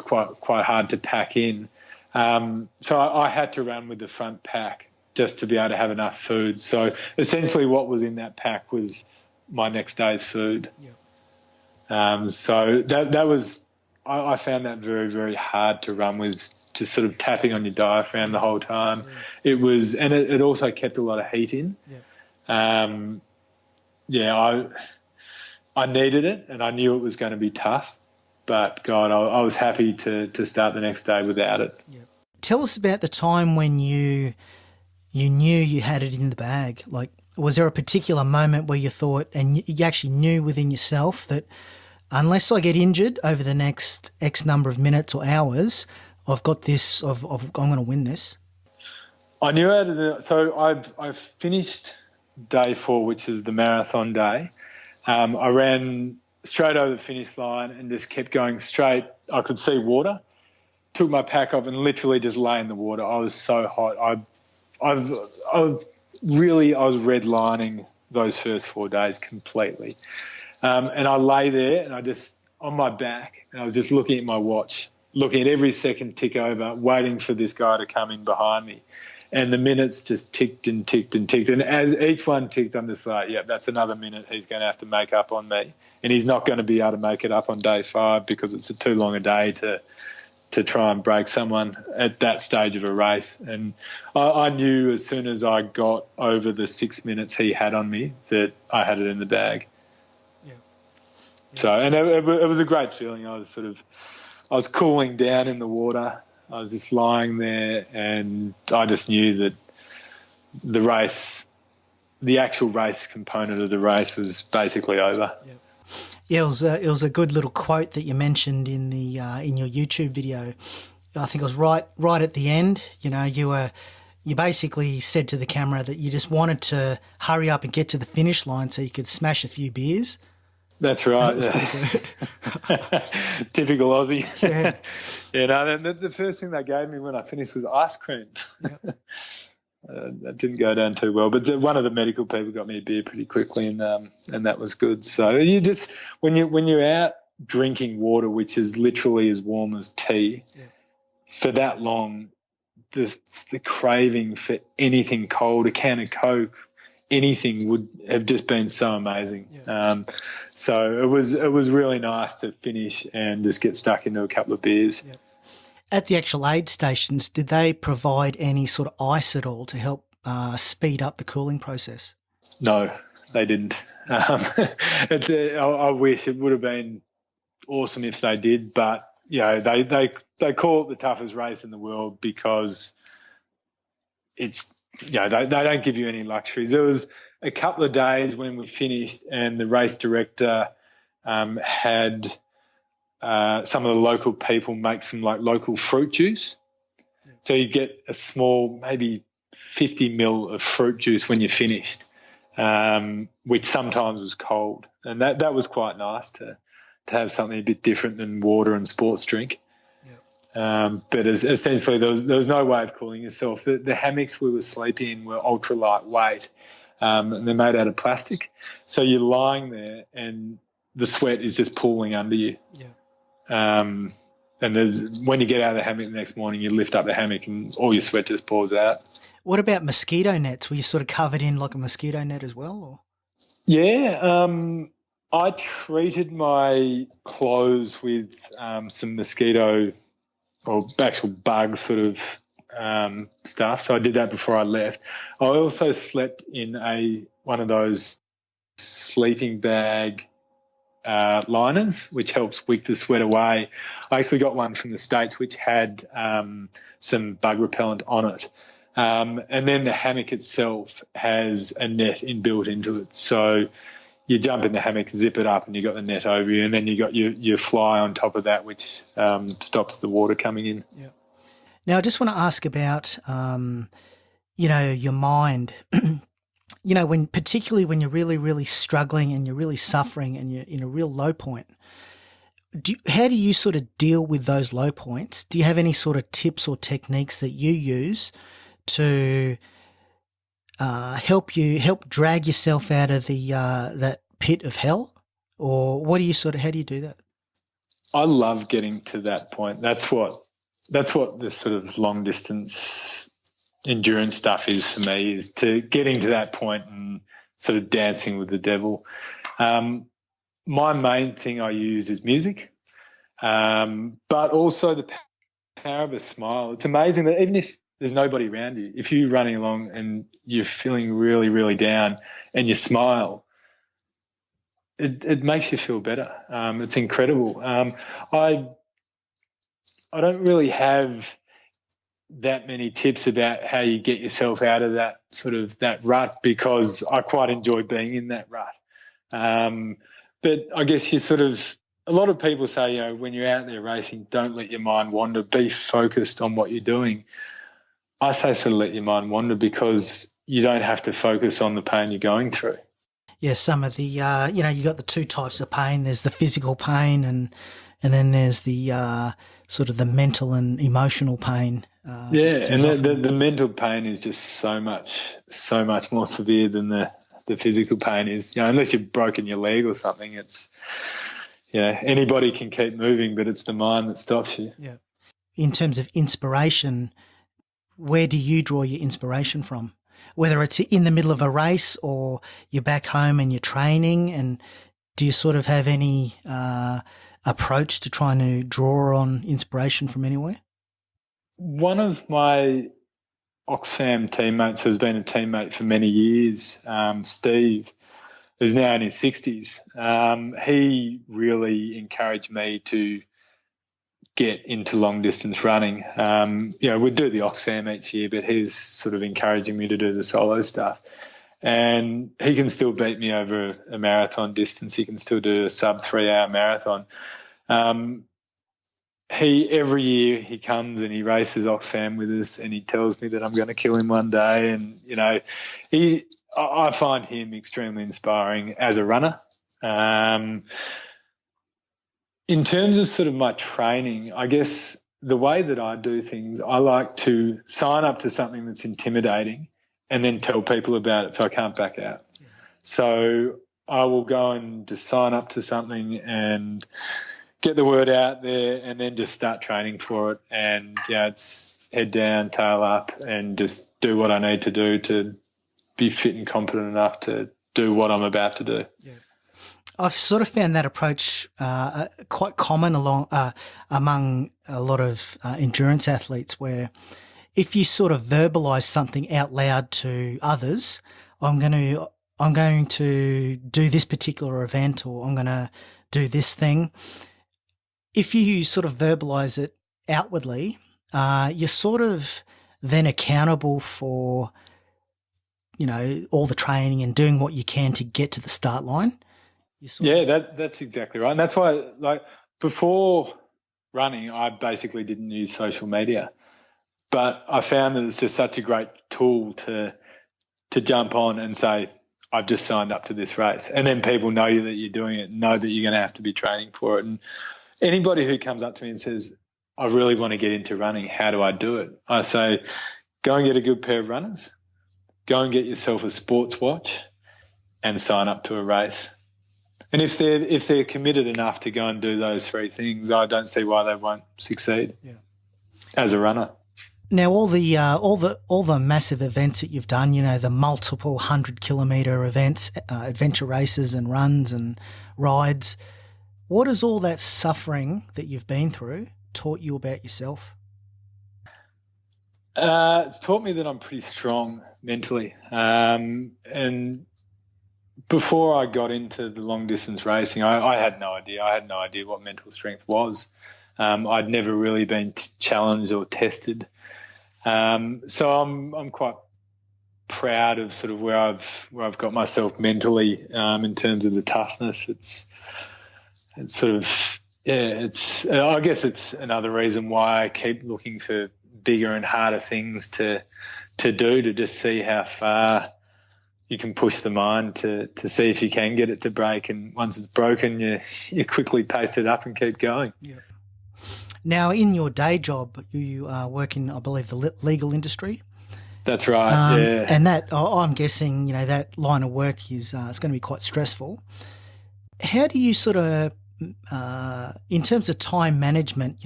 quite hard to pack in. So I had to run with the front pack just to be able to have enough food. So essentially what was in that pack was my next day's food. Yeah. So that was, I found that very, very hard to run with, just sort of tapping on your diaphragm the whole time. Yeah. It was, and it also kept a lot of heat in. Yeah. I needed it and I knew it was going to be tough, but God, I was happy to start the next day without it. Yeah. Tell us about the time when you knew you had it in the bag. Like, was there a particular moment where you thought, and you actually knew within yourself that unless I get injured over the next X number of minutes or hours, I've got this, I'm going to win this? I knew so I've finished day 4, which is the marathon day. I ran straight over the finish line and just kept going straight. I could see water, took my pack off and literally just lay in the water. I was so hot. I was redlining those first 4 days completely. And I lay there and I just, on my back, and I was just looking at my watch, looking at every second tick over, waiting for this guy to come in behind me. And the minutes just ticked and ticked and ticked. And as each one ticked, I'm just like, that's another minute he's going to have to make up on me. And he's not going to be able to make it up on day 5 because it's too long a day to try and break someone at that stage of a race. And I knew as soon as I got over the 6 minutes he had on me that I had it in the bag. Yeah. So, and it was a great feeling. I was cooling down in the water. I was just lying there and I just knew that the actual race component of the race was basically over. Yeah. Yeah, it was a good little quote that you mentioned in the in your YouTube video. I think it was right at the end. You know, you basically said to the camera that you just wanted to hurry up and get to the finish line so you could smash a few beers. That's right. Typical Aussie. Yeah. Yeah. No, the first thing they gave me when I finished was ice cream. Yep. that didn't go down too well. But one of the medical people got me a beer pretty quickly, and that was good. So you just when you're out drinking water, which is literally as warm as tea, for that long, the craving for anything cold, a can of Coke, anything would have just been so amazing. So it was really nice to finish and just get stuck into a couple of beers. At the actual aid stations, did they provide any sort of ice at all to help speed up the cooling process? No, they didn't. I wish it would have been awesome if they did, but they call it the toughest race in the world because it's they don't give you any luxuries. There was a couple of days when we finished, and the race director had some of the local people make some like local fruit juice. So you get a small, maybe 50 ml of fruit juice when you're finished, which sometimes was cold, and that was quite nice to have something a bit different than water and sports drink. But essentially there was no way of cooling yourself. The hammocks we were sleeping in were ultra lightweight, and they're made out of plastic. So you're lying there and the sweat is just pooling under you. And when you get out of the hammock the next morning, you lift up the hammock and all your sweat just pours out. What about mosquito nets? Were you sort of covered in like a mosquito net as well? Or? Yeah, I treated my clothes with some mosquito or actual bug sort of stuff. So I did that before I left. I also slept in one of those sleeping bag liners, which helps wick the sweat away. I actually got one from the States which had some bug repellent on it. And then the hammock itself has a net inbuilt into it. So you jump in the hammock, zip it up, and you got the net over you, and then you got your fly on top of that, which stops the water coming in. Now, I just want to ask about, your mind. Particularly when you're really, really struggling and you're really suffering and you're in a real low point. How do you sort of deal with those low points? Do you have any sort of tips or techniques that you use to help drag yourself out of that pit of hell? Or how do you do that? I love getting to that point. That's what this sort of long distance endurance stuff is for me, is to getting to that point and sort of dancing with the devil. My main thing I use is music, but also the power of a smile. It's amazing that even if there's nobody around you, if you're running along and you're feeling really, really down and you smile, it makes you feel better. It's incredible. I don't really have that many tips about how you get yourself out of that rut, because I quite enjoy being in that rut. But I guess a lot of people say, when you're out there racing, don't let your mind wander, be focused on what you're doing. I say sort of let your mind wander, because you don't have to focus on the pain you're going through. Yeah, some of the, you got the two types of pain. There's the physical pain and then there's the sort of the mental and emotional pain. And the mental pain is just so much more severe than the physical pain is. Unless you've broken your leg or something, it's, anybody can keep moving, but it's the mind that stops you. Yeah. In terms of inspiration, where do you draw your inspiration from? Whether it's in the middle of a race or you're back home and you're training, and do you sort of have any approach to trying to draw on inspiration from anywhere? One of my Oxfam teammates, who's been a teammate for many years, Steve, who's now in his 60s, he really encouraged me to get into long distance running. We do the Oxfam each year, but he's sort of encouraging me to do the solo stuff. And he can still beat me over a marathon distance. He can still do a sub 3-hour marathon. Every year he comes and he races Oxfam with us, and he tells me that I'm going to kill him one day. And, I find him extremely inspiring as a runner. In terms of sort of my training, I guess the way that I do things, I like to sign up to something that's intimidating and then tell people about it so I can't back out. Yeah. So I will go and just sign up to something and get the word out there and then just start training for it. And, it's head down, tail up, and just do what I need to do to be fit and competent enough to do what I'm about to do. Yeah. I've sort of found that approach quite common among a lot of endurance athletes, where if you sort of verbalise something out loud to others, I'm going to do this particular event, or I'm going to do this thing. If you sort of verbalise it outwardly, you're sort of then accountable for, all the training and doing what you can to get to the start line. That's exactly right. And that's why, before running, I basically didn't use social media. But I found that it's just such a great tool to jump on and say, I've just signed up to this race. And then people know you that you're doing it, know that you're going to have to be training for it. And anybody who comes up to me and says, I really want to get into running, how do I do it? I say, go and get a good pair of runners, go and get yourself a sports watch and sign up to a race. And if they're committed enough to go and do those three things, I don't see why they won't succeed as a runner. Now, all the massive events that you've done, the multiple 100-kilometre events, adventure races and runs and rides, what has all that suffering that you've been through taught you about yourself? It's taught me that I'm pretty strong mentally. And before I got into the long-distance racing, I had no idea. I had no idea what mental strength was. I'd never really been challenged or tested. So I'm quite proud of sort of where I've got myself mentally in terms of the toughness. It's sort of I guess it's another reason why I keep looking for bigger and harder things to do, to just see how far you can push the mind to see if you can get it to break. And once it's broken, you quickly pace it up and keep going. Yeah. Now, in your day job, you work in, I believe, the legal industry. That's right. Yeah. And that, I'm guessing, that line of work is it's going to be quite stressful. How do you sort of, in terms of time management,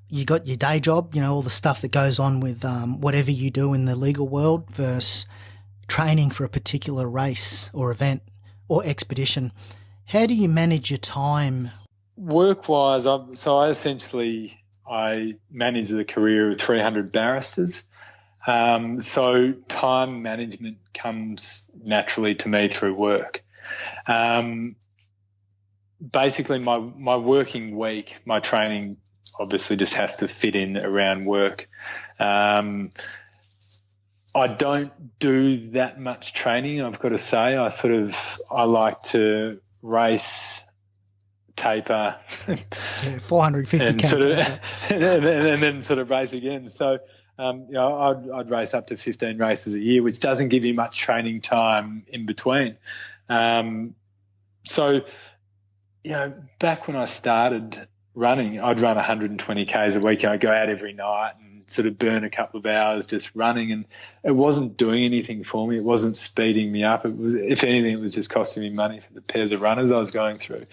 you got your day job, all the stuff that goes on with whatever you do in the legal world versus training for a particular race or event or expedition. How do you manage your time? Work-wise, I manage the career of 300 barristers. So time management comes naturally to me through work. Basically, my working week, my training obviously just has to fit in around work. I don't do that much training, I've got to say. I like to race, taper, 450 and then sort of race again. So I'd race up to 15 races a year, which doesn't give you much training time in between. Back when I started running, I'd run 120 Ks a week. I'd go out every night and sort of burn a couple of hours just running, and it wasn't doing anything for me. It wasn't speeding me up. It was, if anything, it was just costing me money for the pairs of runners I was going through.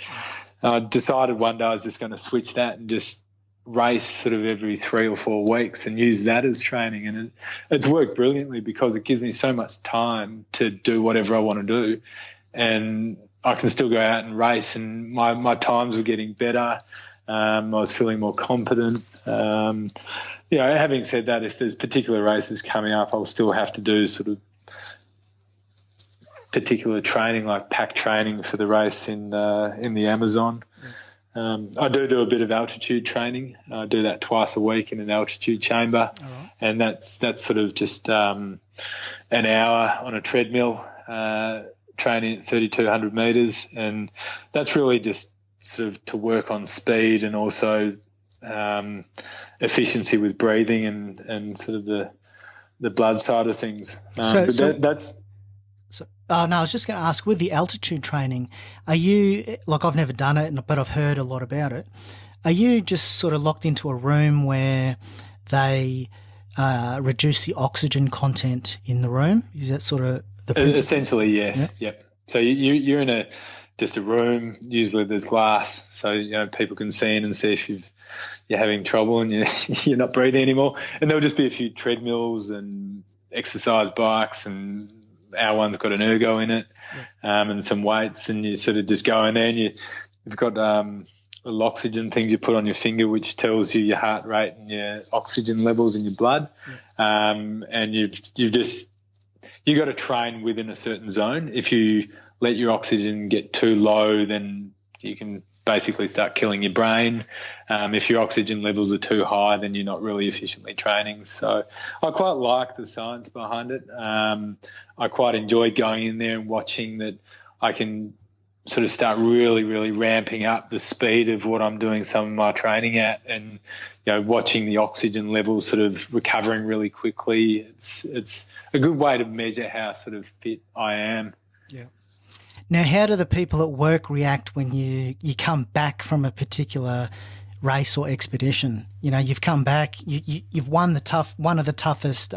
I decided one day I was just going to switch that and just race sort of every 3 or 4 weeks and use that as training. And it's worked brilliantly because it gives me so much time to do whatever I want to do. And I can still go out and race, and my times were getting better. I was feeling more confident. Having said that, if there's particular races coming up, I'll still have to do sort of particular training, like pack training for the race in the Amazon. I do a bit of altitude training. I do that twice a week in an altitude chamber. Right. And that's sort of just an hour on a treadmill, training at 3,200 metres, and that's really just sort of to work on speed and also efficiency with breathing and sort of the blood side of things. I was just going to ask, with the altitude training, are you, like, I've never done it, but I've heard a lot about it. Are you just sort of locked into a room where they reduce the oxygen content in the room? Is that sort of the principle? Essentially, yes. Yeah. Yep. So you're in just a room. Usually there's glass, so people can see in and see if you're having trouble and you're not breathing anymore. And there'll just be a few treadmills and exercise bikes, and our one's got an ergo in it, and some weights, and you sort of just go in there and you've got little oxygen things you put on your finger, which tells you your heart rate and your oxygen levels in your blood. And you've got to train within a certain zone. If you let your oxygen get too low, then you can basically start killing your brain. If your oxygen levels are too high, then you're not really efficiently training. So I quite like the science behind it. I quite enjoy going in there and watching that I can sort of start really, really ramping up the speed of what I'm doing some of my training at, and watching the oxygen levels sort of recovering really quickly. It's a good way to measure how sort of fit I am. Yeah. Now, how do the people at work react when you come back from a particular race or expedition? You've come back, you've won one of the toughest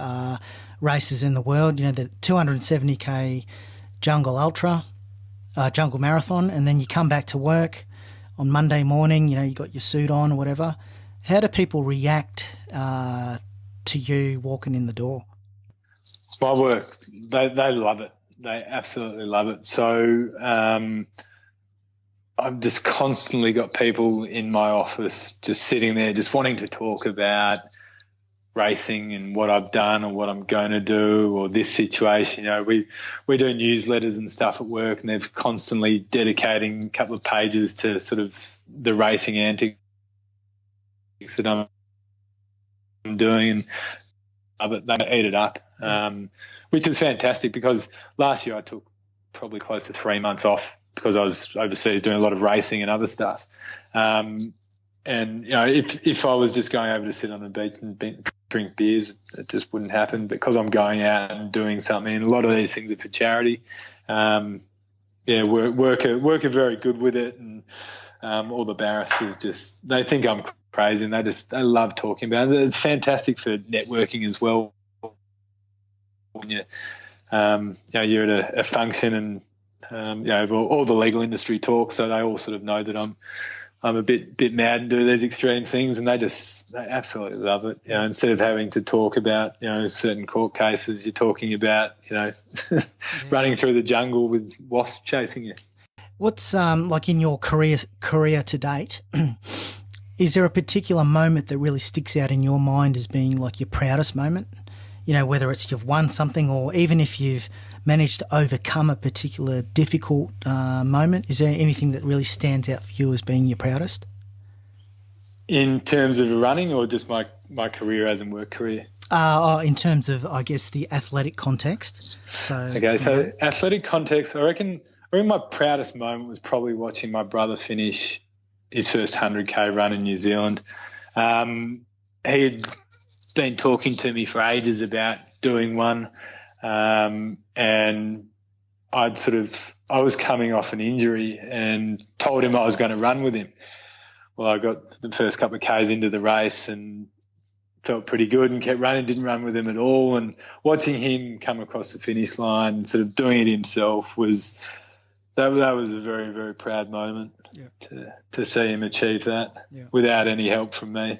races in the world. The 270k jungle marathon, and then you come back to work on Monday morning, you got your suit on or whatever. How do people react to you walking in the door? My work, they love it. They absolutely love it. So I've just constantly got people in my office just sitting there just wanting to talk about racing and what I've done or what I'm going to do, or this situation. We do newsletters and stuff at work, and they're constantly dedicating a couple of pages to sort of the racing antics that I'm doing, and they eat it up, which is fantastic, because last year I took probably close to 3 months off because I was overseas doing a lot of racing and other stuff. And if I was just going over to sit on the beach and drink beers, it just wouldn't happen, because I'm going out and doing something. And a lot of these things are for charity. Work are very good with it, and all the barristers they think I'm crazy, and they love talking about it. It's fantastic for networking as well. When you're at a function, and all the legal industry talks, so they all sort of know that I'm a bit mad and do these extreme things, and they absolutely love it. Instead of having to talk about certain court cases, you're talking about running through the jungle with wasps chasing you. What's like in your career to date? Is there a particular moment that really sticks out in your mind as being like your proudest moment? Whether it's you've won something, or even if you've managed to overcome a particular difficult moment. Is there anything that really stands out for you as being your proudest? In terms of running, or just my career as in work career? In terms of, I guess, the athletic context. So athletic context, I reckon my proudest moment was probably watching my brother finish his first 100K run in New Zealand. He had been talking to me for ages about doing one, and I was coming off an injury and told him I was going to run with him. Well, I got the first couple of Ks into the race and felt pretty good and kept running, didn't run with him at all. And watching him come across the finish line, sort of doing it himself, that was a very, very proud moment. Yeah. To see him achieve that without any help from me.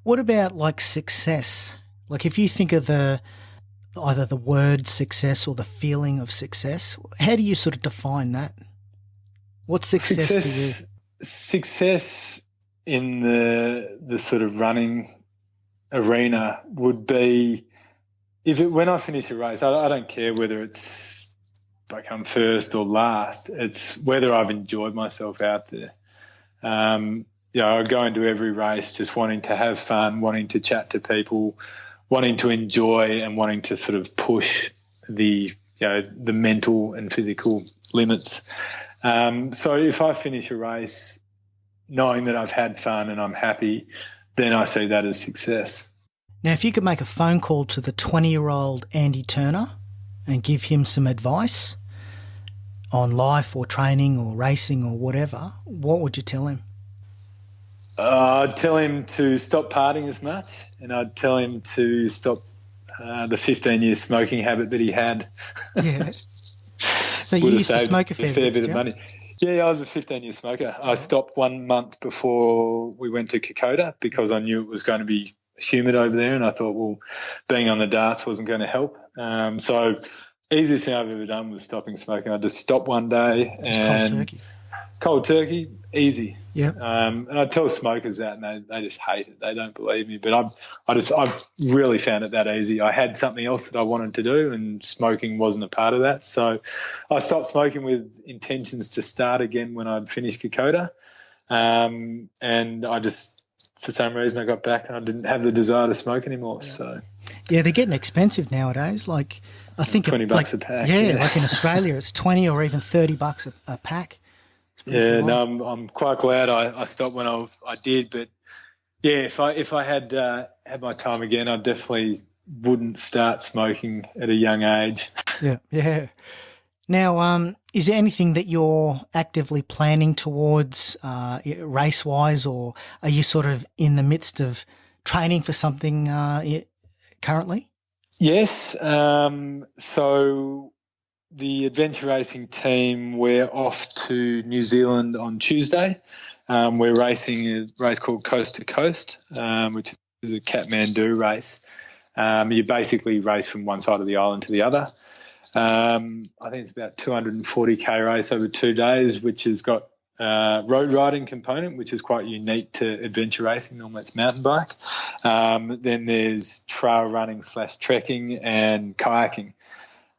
What about like success? Like if you think of either the word success or the feeling of success, how do you sort of define that? What's success to you? Success in the sort of running arena would be when I finish a race, I don't care whether it's I come first or last. It's whether I've enjoyed myself out there. I go into every race just wanting to have fun, wanting to chat to people, wanting to enjoy, and wanting to sort of push the mental and physical limits. So if I finish a race knowing that I've had fun and I'm happy, then I see that as success. Now, if you could make a phone call to the 20-year-old Andy Turner and give him some advice on life or training or racing or whatever, what would you tell him? I'd tell him to stop partying as much, and I'd tell him to stop the 15-year smoking habit that he had. Yeah. So you used to smoke a fair bit of money. Yeah, I was a 15-year smoker. I stopped 1 month before we went to Kokoda because I knew it was going to be humid over there, and I thought, well, being on the darts wasn't going to help. So easiest thing I've ever done was stopping smoking. I just stopped one day. Just cold turkey. Cold turkey, easy. Yeah. And I tell smokers that, and they just hate it. They don't believe me. But I've really found it that easy. I had something else that I wanted to do, and smoking wasn't a part of that. So I stopped smoking with intentions to start again when I'd finished Kokoda. And I just, for some reason, I got back and I didn't have the desire to smoke anymore. Yeah. So yeah, they're getting expensive nowadays. Like I think $20 a pack. Yeah, like in Australia, it's 20 or even $30 a pack. Yeah, no, I'm quite glad I stopped when I did. But yeah, if I had had my time again, I definitely wouldn't start smoking at a young age. Yeah. Now, is there anything that you're actively planning towards race-wise, or are you sort of in the midst of training for something currently? Yes. So the adventure racing team, we're off to New Zealand on Tuesday. We're racing a race called Coast to Coast, which is a Kathmandu race. You basically race from one side of the island to the other. I think it's about 240k race over 2 days, which has got road riding component, which is quite unique to adventure racing. Normally it's mountain bike. Then there's trail running / trekking and kayaking.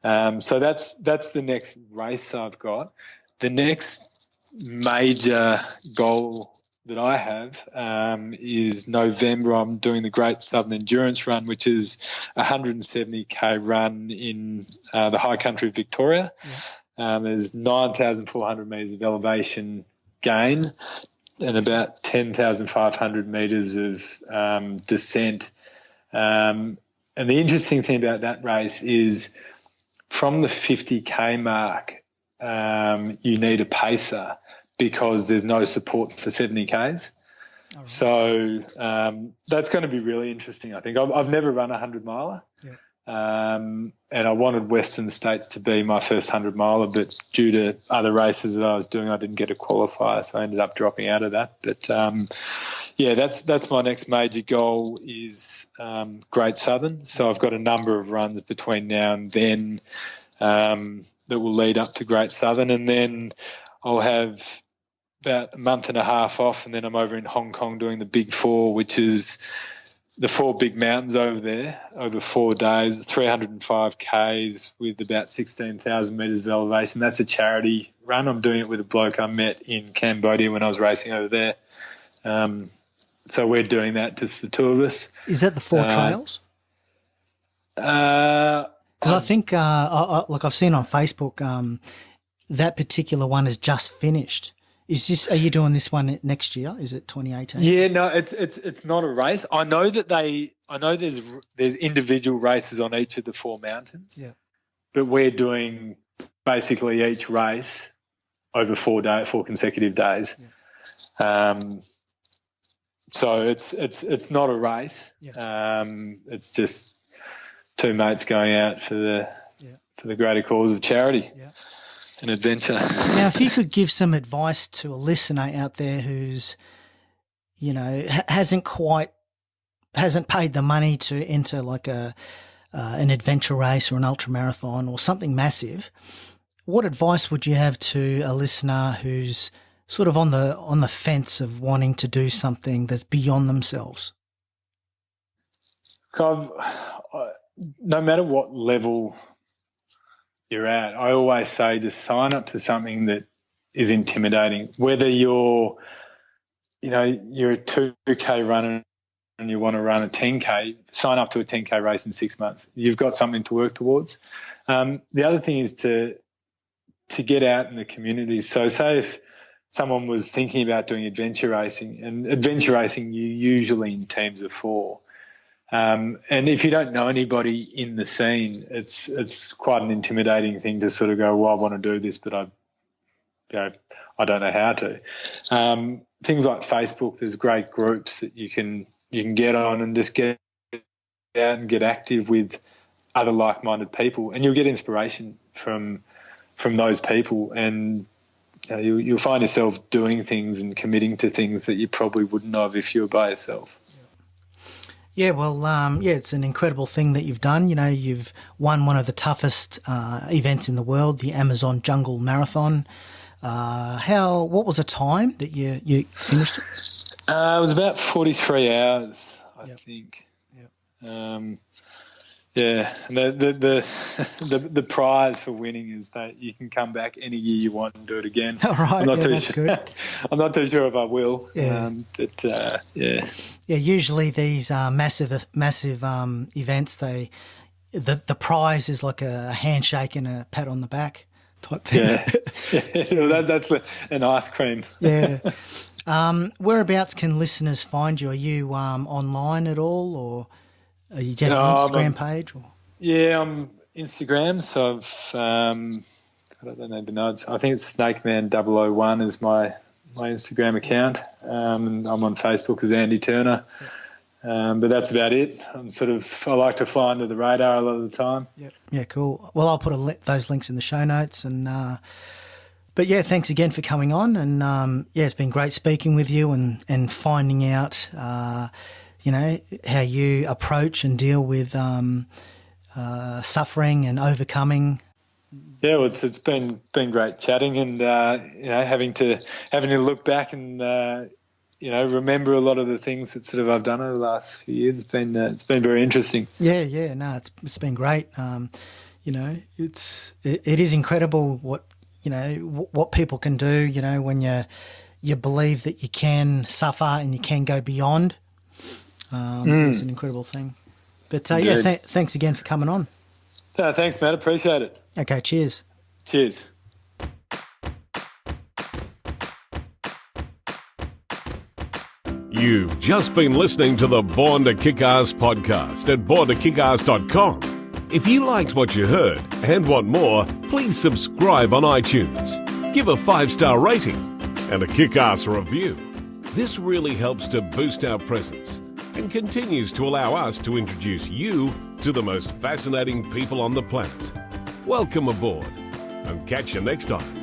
So that's the next race I've got. The next major goal that I have is November. I'm doing the Great Southern Endurance Run, which is a 170k run in the high country of Victoria. Yeah. There's 9,400 metres of elevation gain and about 10,500 metres of descent. And the interesting thing about that race is from the 50k mark, you need a pacer because there's no support for 70Ks. Right. So that's going to be really interesting, I think. I've never run a 100-miler. Yeah. And I wanted Western States to be my first 100-miler, but due to other races that I was doing, I didn't get a qualifier, so I ended up dropping out of that. But, yeah, that's my next major goal is Great Southern. So I've got a number of runs between now and then that will lead up to Great Southern, and then I'll have about a month and a half off, and then I'm over in Hong Kong doing the Big Four, which is the 4 big mountains over there over 4 days, 305 Ks with about 16,000 metres of elevation. That's a charity run. I'm doing it with a bloke I met in Cambodia when I was racing over there. So we're doing that, just the 2 of us. Is that the 4 trails? Because I think, like I've seen on Facebook, that particular one is just finished. Are you doing this one next year? Is it 2018? Yeah, no, it's not a race. I know that there's individual races on each of the 4 mountains. Yeah. But we're doing basically each race over 4 consecutive days. Yeah. So it's not a race. Yeah. It's just 2 mates going out for the greater cause of charity. Yeah. An adventure. Now, if you could give some advice to a listener out there who's, hasn't paid the money to enter like an adventure race or an ultramarathon or something massive, what advice would you have to a listener who's sort of on the fence of wanting to do something that's beyond themselves? No matter what level you're at, I always say just sign up to something that is intimidating. Whether you're a 2K runner and you want to run a 10K, sign up to a 10K race in 6 months. You've got something to work towards. The other thing is to get out in the community. So say if someone was thinking about doing adventure racing, and adventure racing you're usually in teams of 4. And if you don't know anybody in the scene, it's quite an intimidating thing to sort of go, well, I want to do this, but I don't know how to. Things like Facebook, there's great groups that you can get on and just get out and get active with other like-minded people, and you'll get inspiration from those people, and you'll find yourself doing things and committing to things that you probably wouldn't have if you were by yourself. Yeah, well, it's an incredible thing that you've done. You've won one of the toughest events in the world, the Amazon Jungle Marathon. What was the time that you finished it? It was about 43 hours, I think. Yep. Yeah, and the prize for winning is that you can come back any year you want and do it again. All right, that's good. I'm not too sure if I will. Yeah. Yeah, usually these massive events, the prize is like a handshake and a pat on the back type thing. Yeah, that's an ice cream. Yeah. Whereabouts can listeners find you? Are you online at all, or are you getting an Instagram page? Or? Yeah, I'm Instagram. So I don't know the notes. I think it's SnakeMan001 is my Instagram account. And I'm on Facebook as Andy Turner. But that's about it. I like to fly under the radar a lot of the time. Yep. Yeah, cool. Well, I'll put those links in the show notes. But yeah, thanks again for coming on. And it's been great speaking with you and finding out, how you approach and deal with suffering and overcoming. Yeah, well, it's been great chatting, and having to look back and remember a lot of the things that sort of I've done over the last few years. It's been very interesting. Yeah, no, it's been great. It is incredible what people can do. When you believe that you can suffer and you can go beyond. It's an incredible thing. But thanks again for coming on. Thanks, Matt. Appreciate it. Okay, cheers. Cheers. You've just been listening to the Born to Kick Arse podcast at borntoKickArse.com. If you liked what you heard and want more, please subscribe on iTunes. Give a 5-star rating and a Kick Arse review. This really helps to boost our presence and continues to allow us to introduce you to the most fascinating people on the planet. Welcome aboard, and catch you next time.